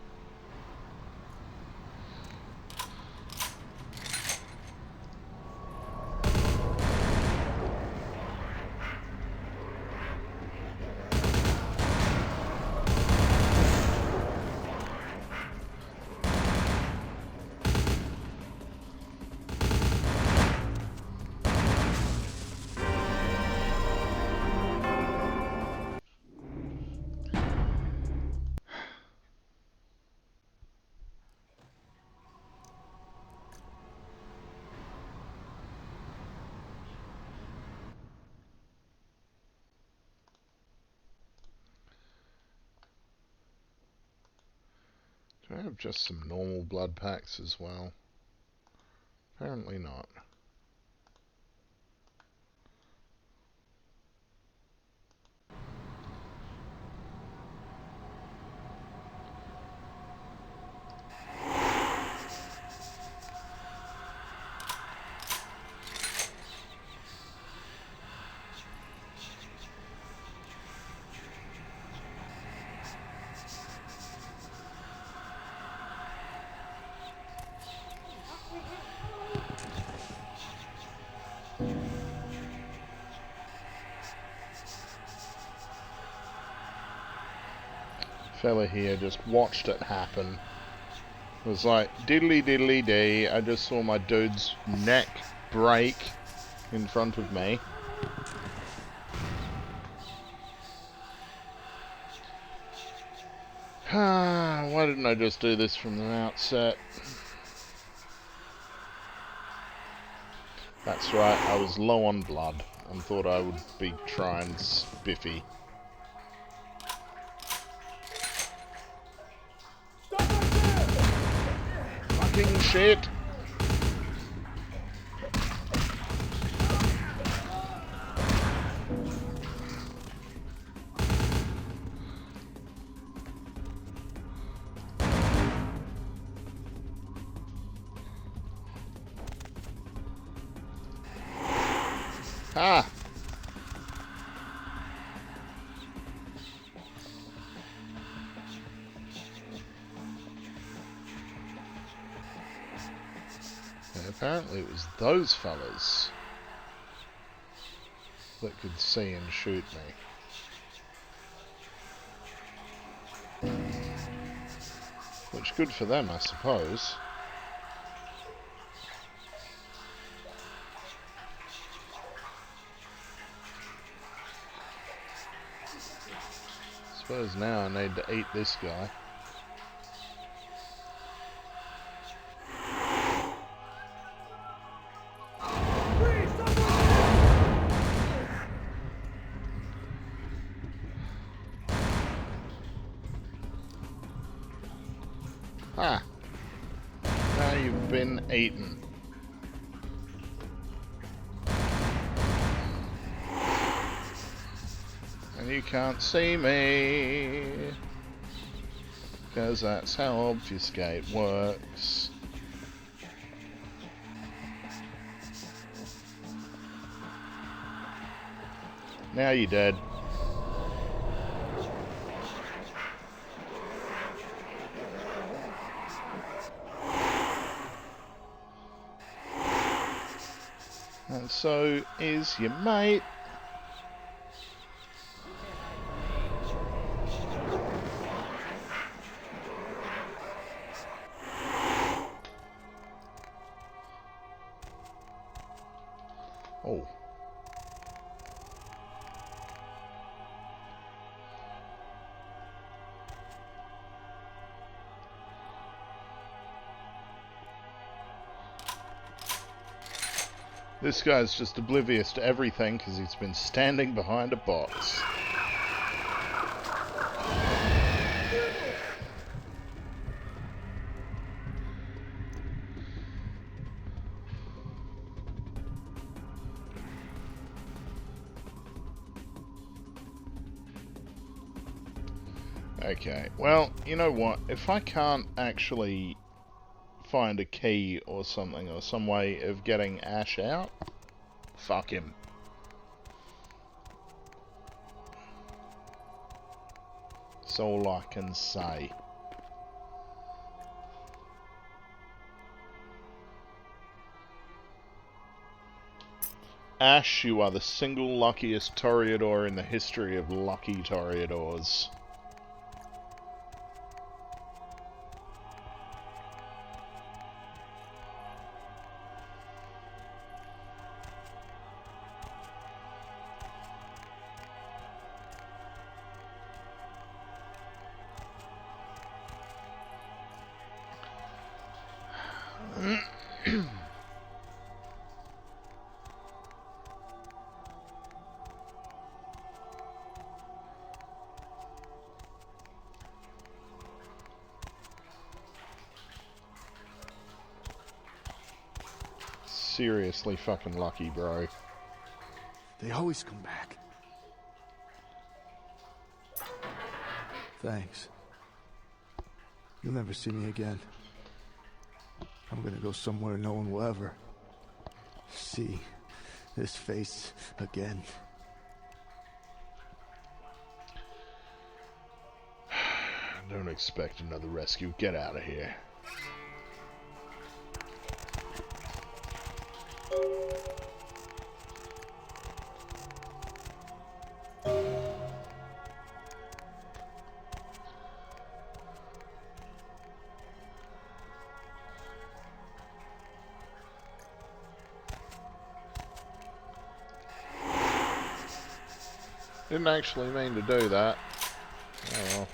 Do I have just some normal blood packs as well? Apparently not. Fella here just watched it happen. It was like diddly diddly dee. I just saw my dude's neck break in front of me. Why didn't I just do this from the outset? That's right, I was low on blood and thought I would be trying spiffy. Fucking shit! Ah! And apparently it was those fellas that could see and shoot me. Which good for them, I suppose. Suppose now I need to eat this guy. Ah! Now you've been eaten. And you can't see me, because that's how obfuscate works. Now you're dead. And so is your mate. Oh. This guy's just oblivious to everything because he's been standing behind a box. Okay, well, you know what? If I can't actually find a key or something, or some way of getting Ash out, fuck him. That's all I can say. Ash, you are the single luckiest Toreador in the history of lucky Toreadors. Seriously fucking lucky, bro. They always come back. Thanks. You'll never see me again. I'm gonna go somewhere no one will ever see this face again. Don't expect another rescue. Get out of here. Didn't actually mean to do that. Oh well.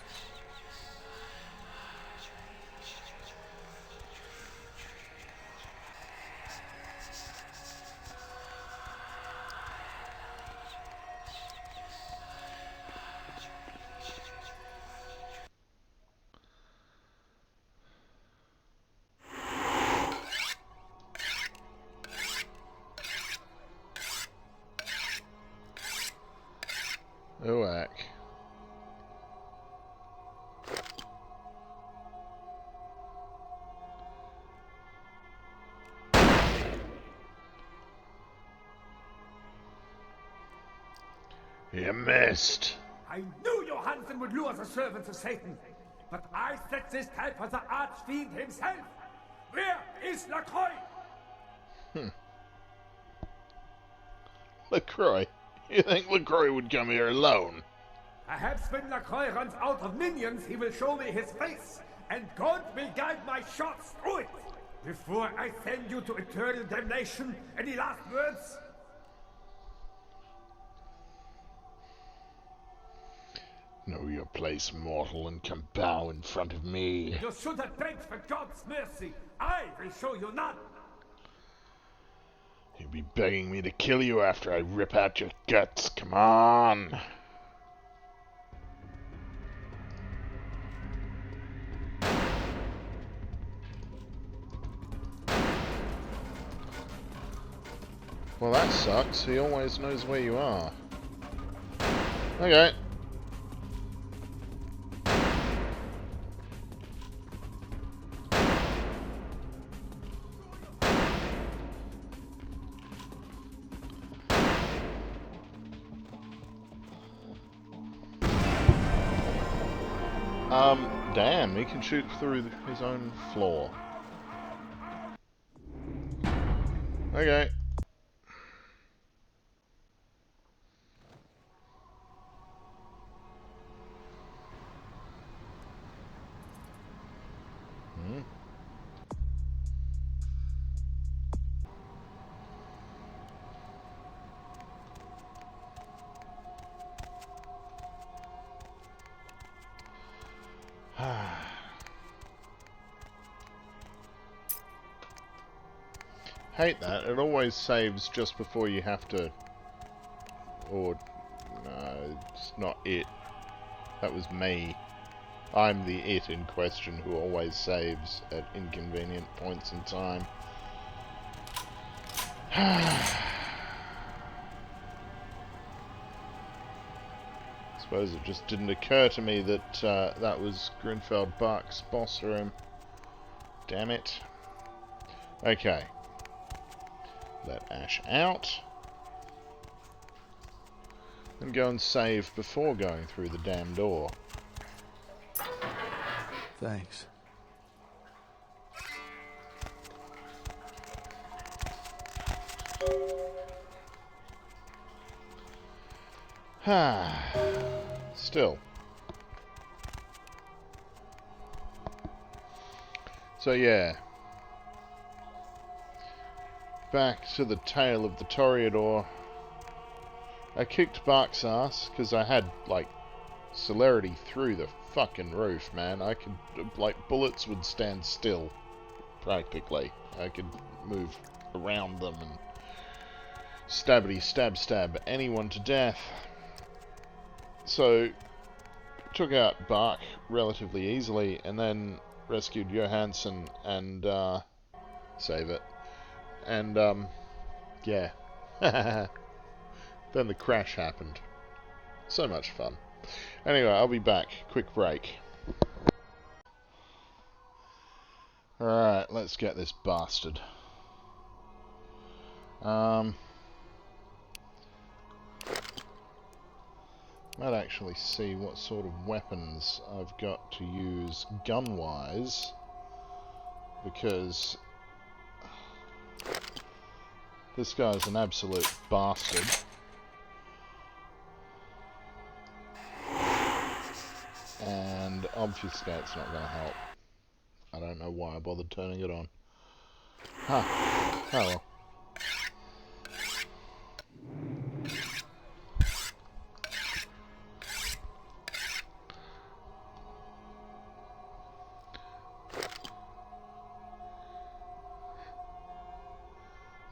Oak. You missed. I knew Johansen would lure the servants of Satan, but I set this trap for the archfiend himself. Where is LaCroix? LaCroix? You think LaCroix would come here alone? Perhaps when LaCroix runs out of minions, he will show me his face, and God will guide my shots through it. Before I send you to eternal damnation, any last words? Know your place, mortal, and come bow in front of me. You should have begged for God's mercy. I will show you none. You'll be begging me to kill you after I rip out your guts. Come on. Well, that sucks. He always knows where you are. Okay. Damn, he can shoot through his own floor. Okay. Hate that. It always saves just before you have to... Or... No, it's not it. That was me. I'm the it in question who always saves at inconvenient points in time. suppose it just didn't occur to me that that was Grinfeld Bark's boss room. Damn it. Okay. Let Ash out. And go and save before going through the damn door. Thanks. Still. So yeah. Back to the tale of the Toreador. I kicked Bark's ass because I had, like, celerity through the fucking roof, man. I could, like, bullets would stand still, practically. I could move around them and stabbity stab anyone to death. So, took out Bark relatively easily, and then rescued Johansson and, save it. And, yeah. Then the crash happened. So much fun. Anyway, I'll be back. Quick break. Alright, let's get this bastard. Might actually see what sort of weapons I've got to use gun-wise, because this guy's an absolute bastard. And obfuscate's not going to help. I don't know why I bothered turning it on. Huh. Oh well.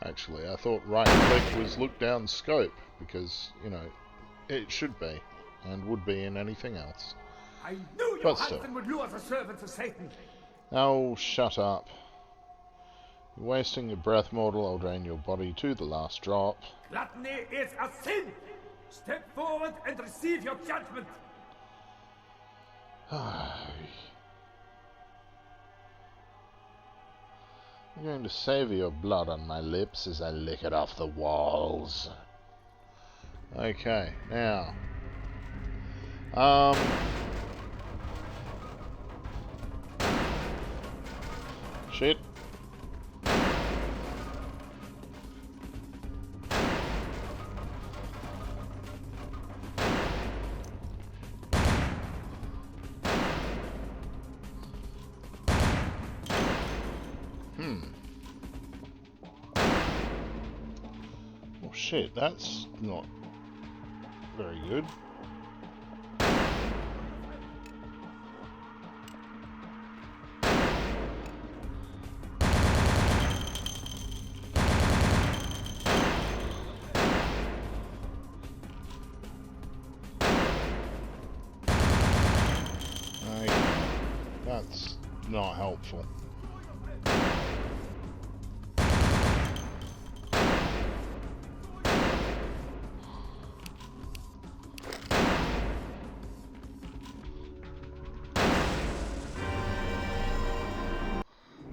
Actually, I thought right click was look down scope, because, you know, it should be, and would be in anything else. I knew your husband would lure the servants of Satan. Oh, shut up. You're wasting your breath, mortal. I'll drain your body to the last drop. Gluttony is a sin. Step forward and receive your judgment. I'm going to savour your blood on my lips as I lick it off the walls. Okay, now. Shit. Oh shit, that's not very good. That's not helpful.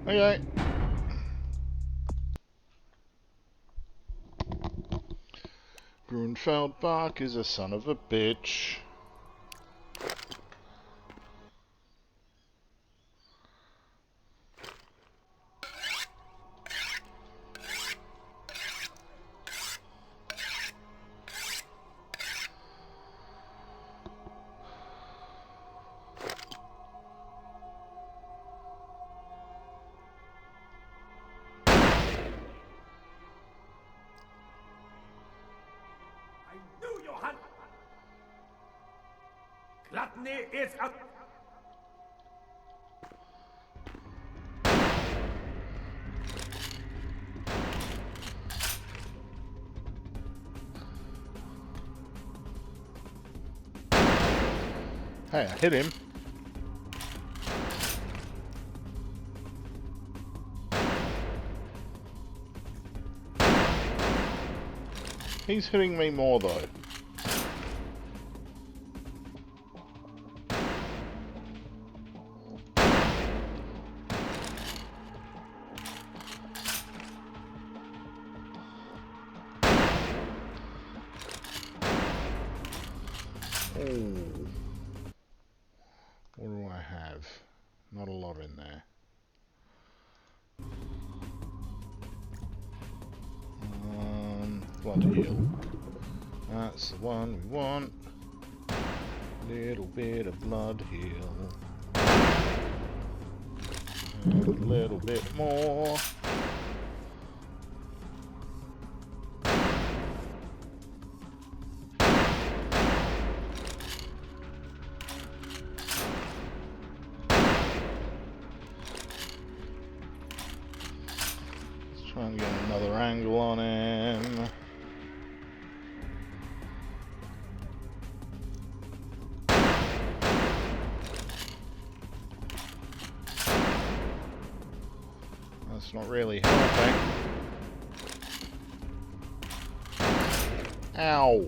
Okay. Grunfeld Bark is a son of a bitch. Gluttony is a... Hey, I hit him. He's hitting me more though. blood heal. That's the one we want. Little bit of blood heal. And a little bit more. Let's try and get another angle on him. That's not really helping. Ow!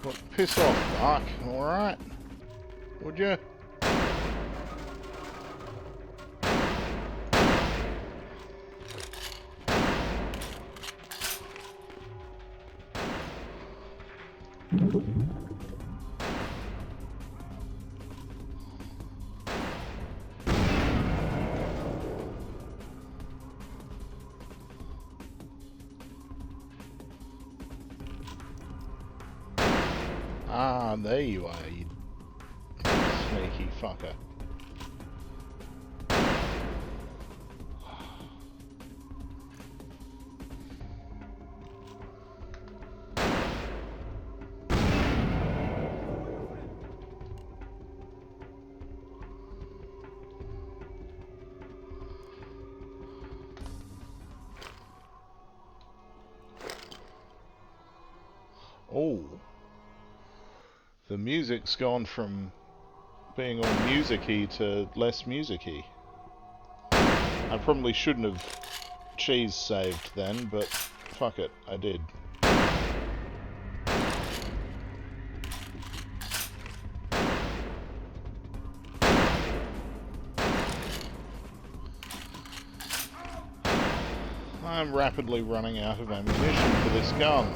Look, piss off, Mark. Alright? Would you? Ah, there you are, you sneaky fucker. Oh. The music's gone from being all music-y to less music-y. I probably shouldn't have cheese saved then, but fuck it, I did. I'm rapidly running out of ammunition for this gun.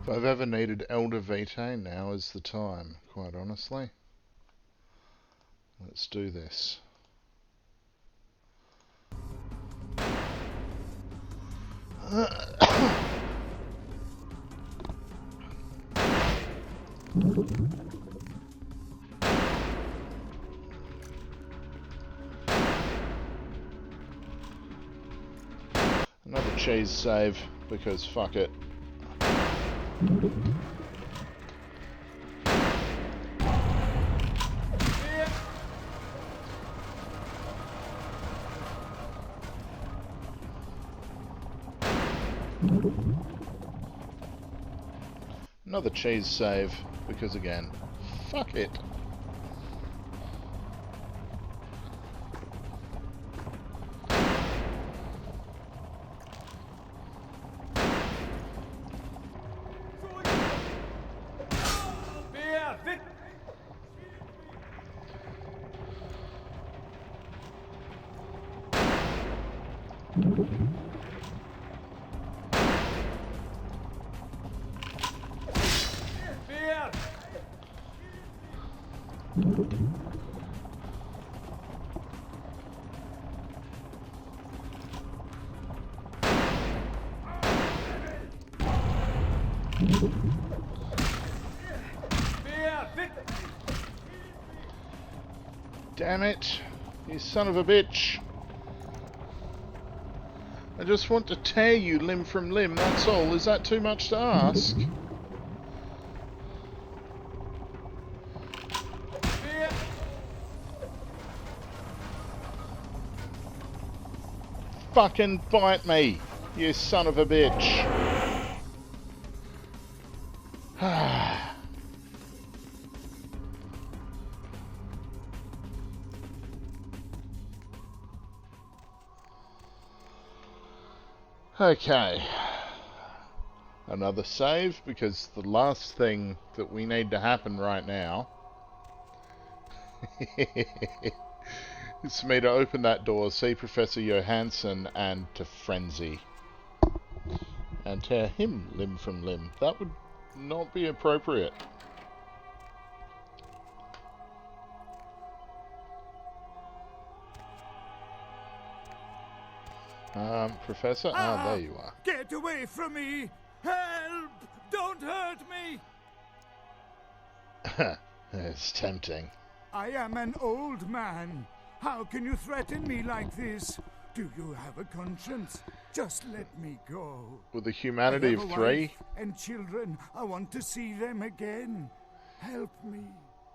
If I've ever needed Elder Vitae, now is the time, quite honestly. Let's do this. Another cheese save, because fuck it. Another cheese save, because again, fuck it. Damn it, you son of a bitch. I just want to tear you limb from limb, that's all. Is that too much to ask? Fucking bite me, you son of a bitch. Okay. Another save, because the last thing that we need to happen right now is for me to open that door, see Professor Johansson, and to frenzy. And tear him limb from limb. That would not be appropriate. Professor? Ah, there you are. Get away from me! Help! Don't hurt me! It's tempting. I am an old man. How can you threaten me like this? Do you have a conscience? Just let me go. With a humanity of 3? Wife and children. I want to see them again. Help me.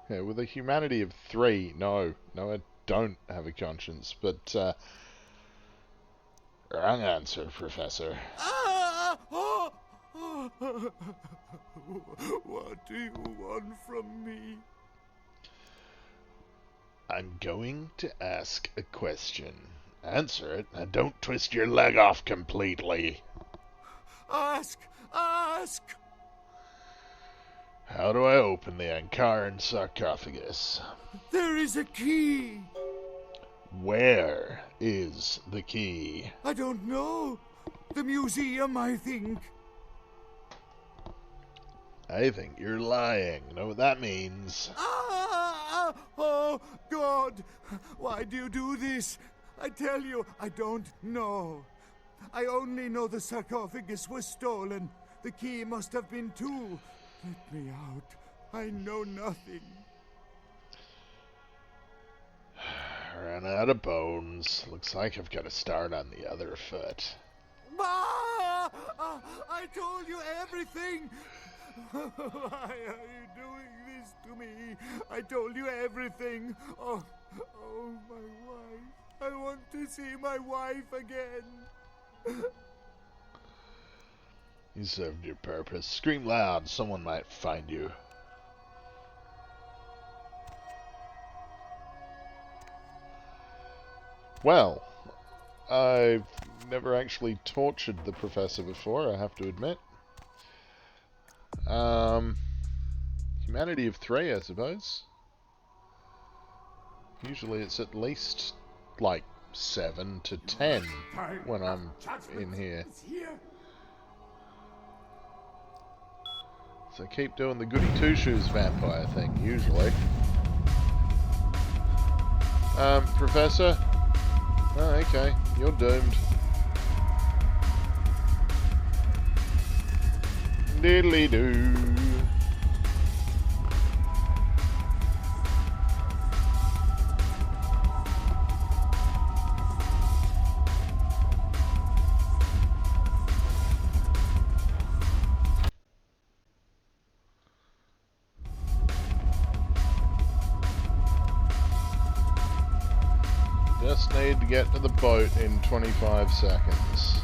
Yeah, with a humanity of 3, no, I don't have a conscience, but, wrong answer, Professor. What do you want from me? I'm going to ask a question. Answer it, and don't twist your leg off completely. Ask! How do I open the Ankharan Sarcophagus? There is a key! Where is the key? I don't know. The museum, I think. I think you're lying. Know what that means? Oh, God! Why do you do this? I tell you, I don't know. I only know the sarcophagus was stolen. The key must have been too. Let me out. I know nothing. Ran out of bones. Looks like I've got to start on the other foot. I told you everything. Why are you doing this to me? I told you everything. Oh, my wife. I want to see my wife again. You served your purpose. Scream loud. Someone might find you. Well, I've never actually tortured the professor before, I have to admit. Humanity of 3, I suppose. Usually it's at least, like, 7 to 10 when I'm in here. So keep doing the goody two-shoes vampire thing, usually. Professor? Oh, okay. You're doomed. Diddly-doo. Just need to get to the boat in 25 seconds.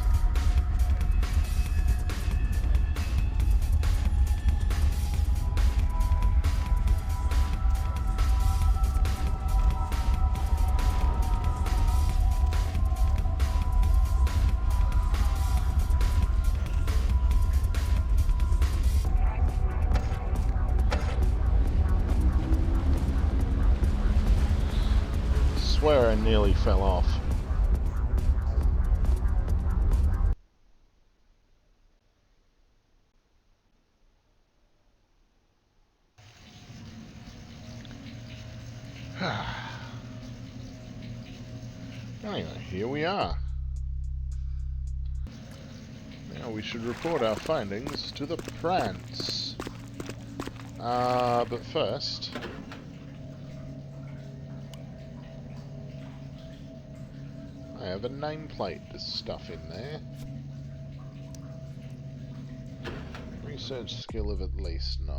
I swear I nearly fell off. Anyway, here we are. Now we should report our findings to the Prance. But first... I have a nameplate to stuff in there. Research skill of at least 9.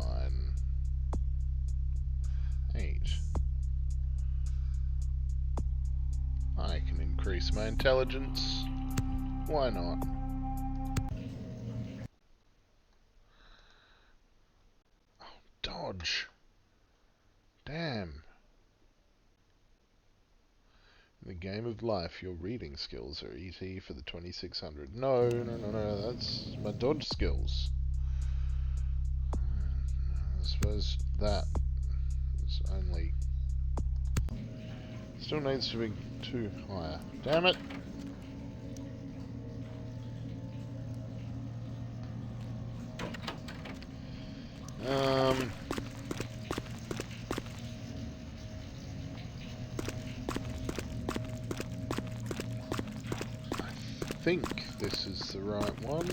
8. I can increase my intelligence. Why not? Oh, dodge. Damn. In a game of life, your reading skills are ET for the 2600. No, that's my dodge skills. I suppose that is only... Still needs to be 2 higher. Damn it! I think this is the right one.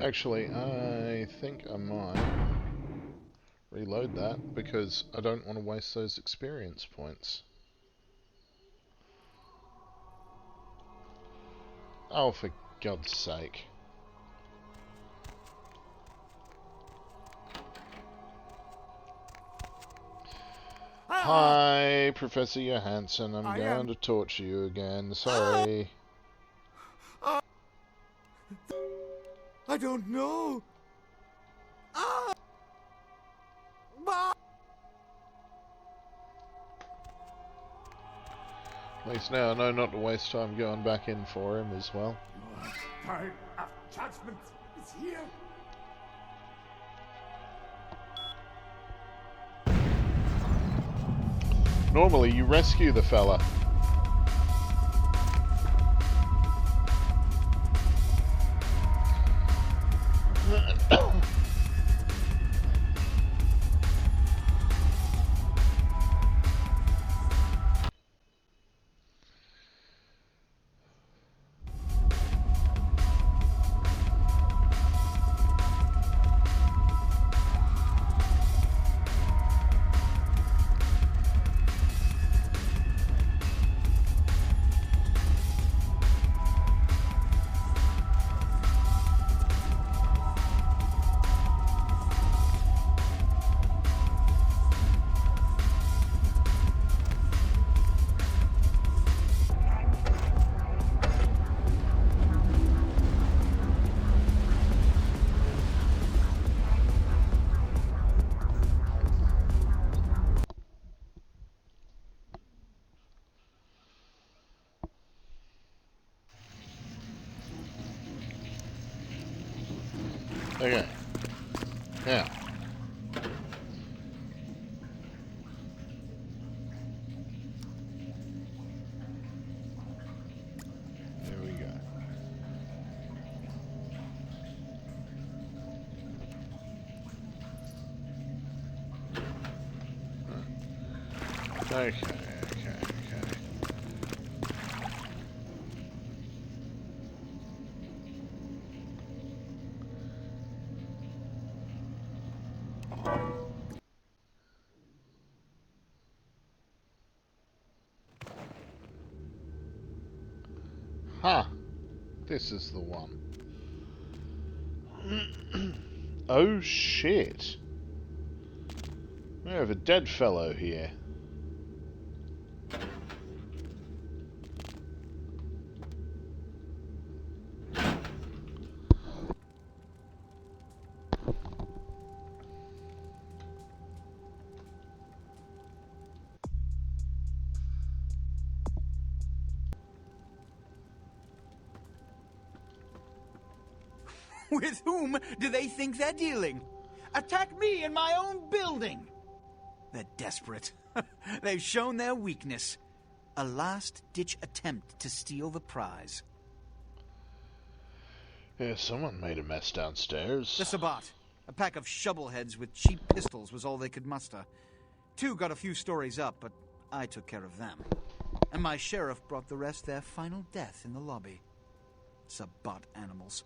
Actually, I think I might reload that because I don't want to waste those experience points. Oh, for God's sake. Hi, Professor Johansson. I'm going to torture you again. Sorry. I don't know. At least now I know not to waste time going back in for him as well. Your time of judgment is here. Normally you rescue the fella. Okay. Now. There we go. Okay. Ha! This is the one. Oh shit! We have a dead fellow here. With whom do they think they're dealing? Attack me in my own building! They're desperate. They've shown their weakness. A last-ditch attempt to steal the prize. Yeah, someone made a mess downstairs. The Sabbat. A pack of shovelheads with cheap pistols was all they could muster. 2 got a few stories up, but I took care of them. And my sheriff brought the rest their final death in the lobby. Sabbat animals.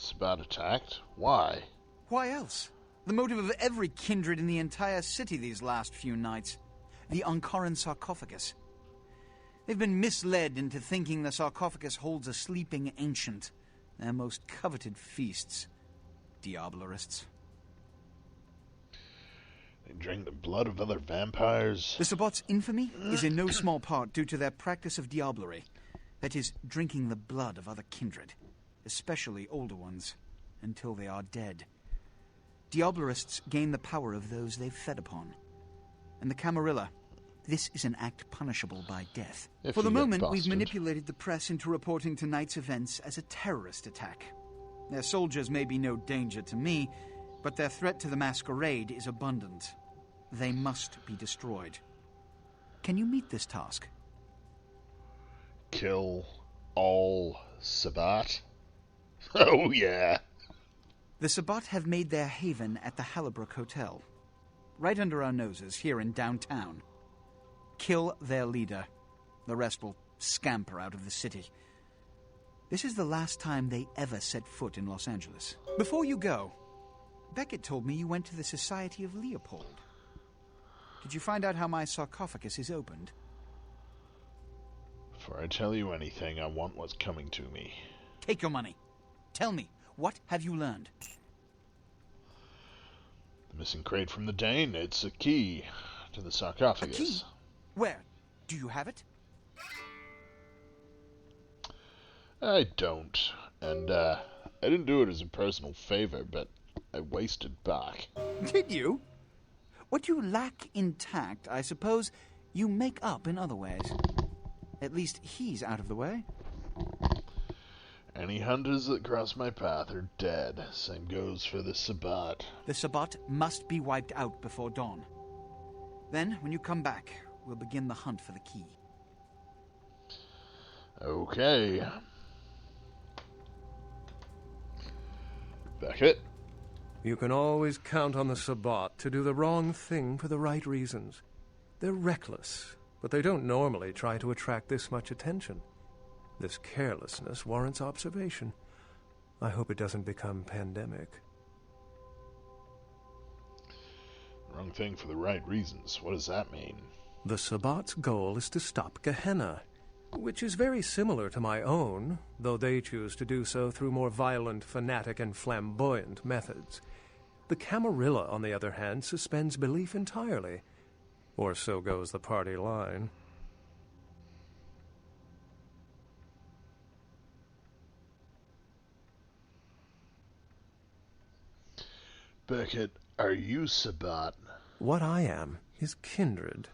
Sabbat attacked? Why? Why else? The motive of every kindred in the entire city these last few nights. The Ankharan Sarcophagus. They've been misled into thinking the sarcophagus holds a sleeping ancient. Their most coveted feasts. Diabolarists. They drink the blood of other vampires. The Sabbat's infamy is in no small part due to their practice of diablerie. That is, drinking the blood of other kindred, especially older ones, until they are dead. Diablerists gain the power of those they've fed upon. And the Camarilla, this is an act punishable by death. For the moment, we've manipulated the press into reporting tonight's events as a terrorist attack. Their soldiers may be no danger to me, but their threat to the Masquerade is abundant. They must be destroyed. Can you meet this task? Kill all Sabbat? Oh, yeah. The Sabbat have made their haven at the Hallibrook Hotel, right under our noses here in downtown. Kill their leader. The rest will scamper out of the city. This is the last time they ever set foot in Los Angeles. Before you go, Beckett told me you went to the Society of Leopold. Did you find out how my sarcophagus is opened? Before I tell you anything, I want what's coming to me. Take your money. Tell me, what have you learned? The missing crate from the Dane, it's a key to the sarcophagus. A key? Where? Do you have it? I don't. And, I didn't do it as a personal favor, but I wasted back. Did you? What you lack intact, I suppose, you make up in other ways. At least he's out of the way. Any hunters that cross my path are dead. Same goes for the Sabbat. The Sabbat must be wiped out before dawn. Then, when you come back, we'll begin the hunt for the key. Okay. Beckett? You can always count on the Sabbat to do the wrong thing for the right reasons. They're reckless, but they don't normally try to attract this much attention. This carelessness warrants observation. I hope it doesn't become pandemic. Wrong thing for the right reasons. What does that mean? The Sabbat's goal is to stop Gehenna, which is very similar to my own, though they choose to do so through more violent, fanatic, and flamboyant methods. The Camarilla, on the other hand, suspends belief entirely. Or so goes the party line. Beckett, are you Sabbat? What I am is Kindred.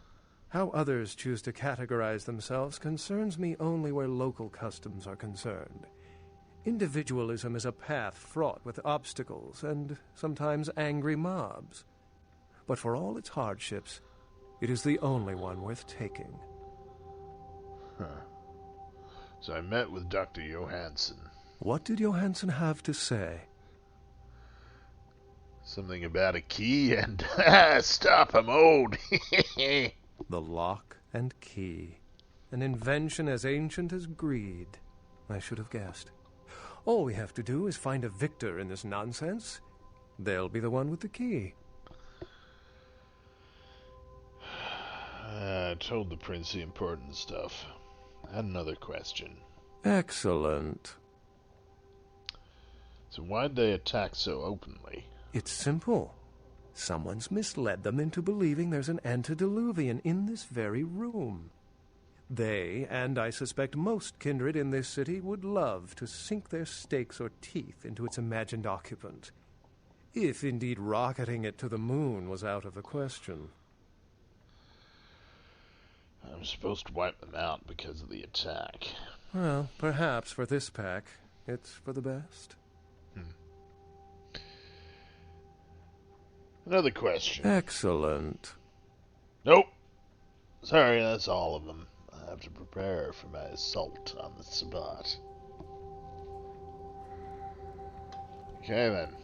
How others choose to categorize themselves concerns me only where local customs are concerned. Individualism is a path fraught with obstacles and sometimes angry mobs. But for all its hardships, it is the only one worth taking. Huh. So I met with Dr. Johansson. What did Johansson have to say? Something about a key and stop a mode. The lock and key. An invention as ancient as greed. I should have guessed. All we have to do is find a victor in this nonsense. They'll be the one with the key. I told the prince the important stuff. I had another question. Excellent. So why'd they attack so openly? It's simple. Someone's misled them into believing there's an antediluvian in this very room. They, and I suspect most kindred in this city, would love to sink their stakes or teeth into its imagined occupant. If indeed rocketing it to the moon was out of the question. I'm supposed to wipe them out because of the attack. Well, perhaps for this pack, it's for the best. Another question. Excellent. Nope. Sorry, that's all of them. I have to prepare for my assault on the Sabbat. Okay, then.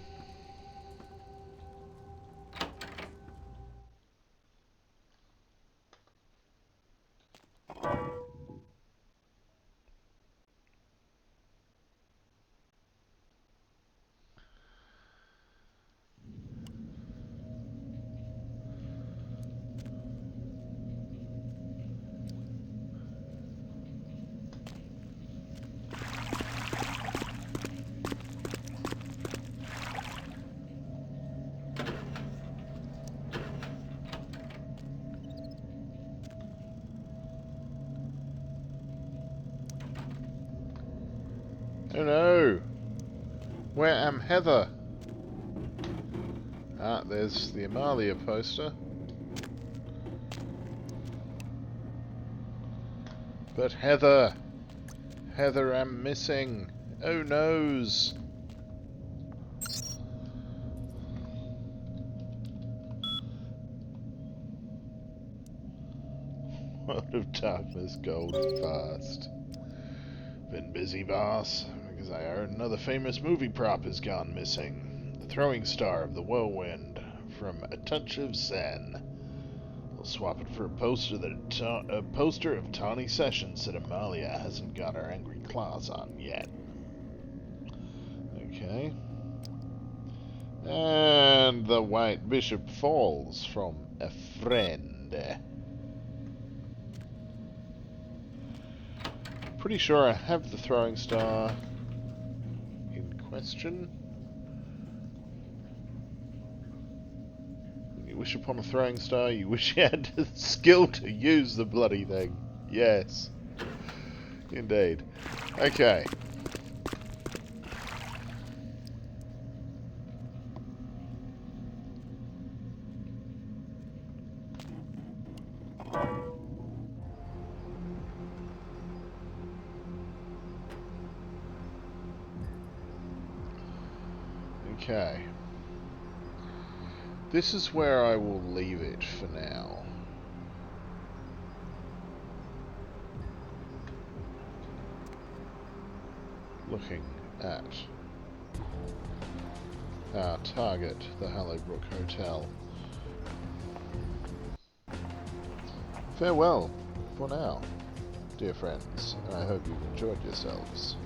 Oh no! Where am Heather? Ah, there's the Amalia poster. But Heather! Heather, I'm missing! Oh noes! World of Darkness Gold fast. Been busy, boss, because I heard another famous movie prop has gone missing. The throwing star of the whirlwind from A Touch of Zen. I'll swap it for a poster of Tawny Sessions that Amalia hasn't got her angry claws on yet. Okay. And the White Bishop falls from a friend. Pretty sure I have the throwing star in question. When you wish upon a throwing star, you wish you had the skill to use the bloody thing. Yes. Indeed. Okay. Okay. This is where I will leave it for now. Looking at our target, the Hallowbrook Hotel. Farewell for now, dear friends, and I hope you've enjoyed yourselves.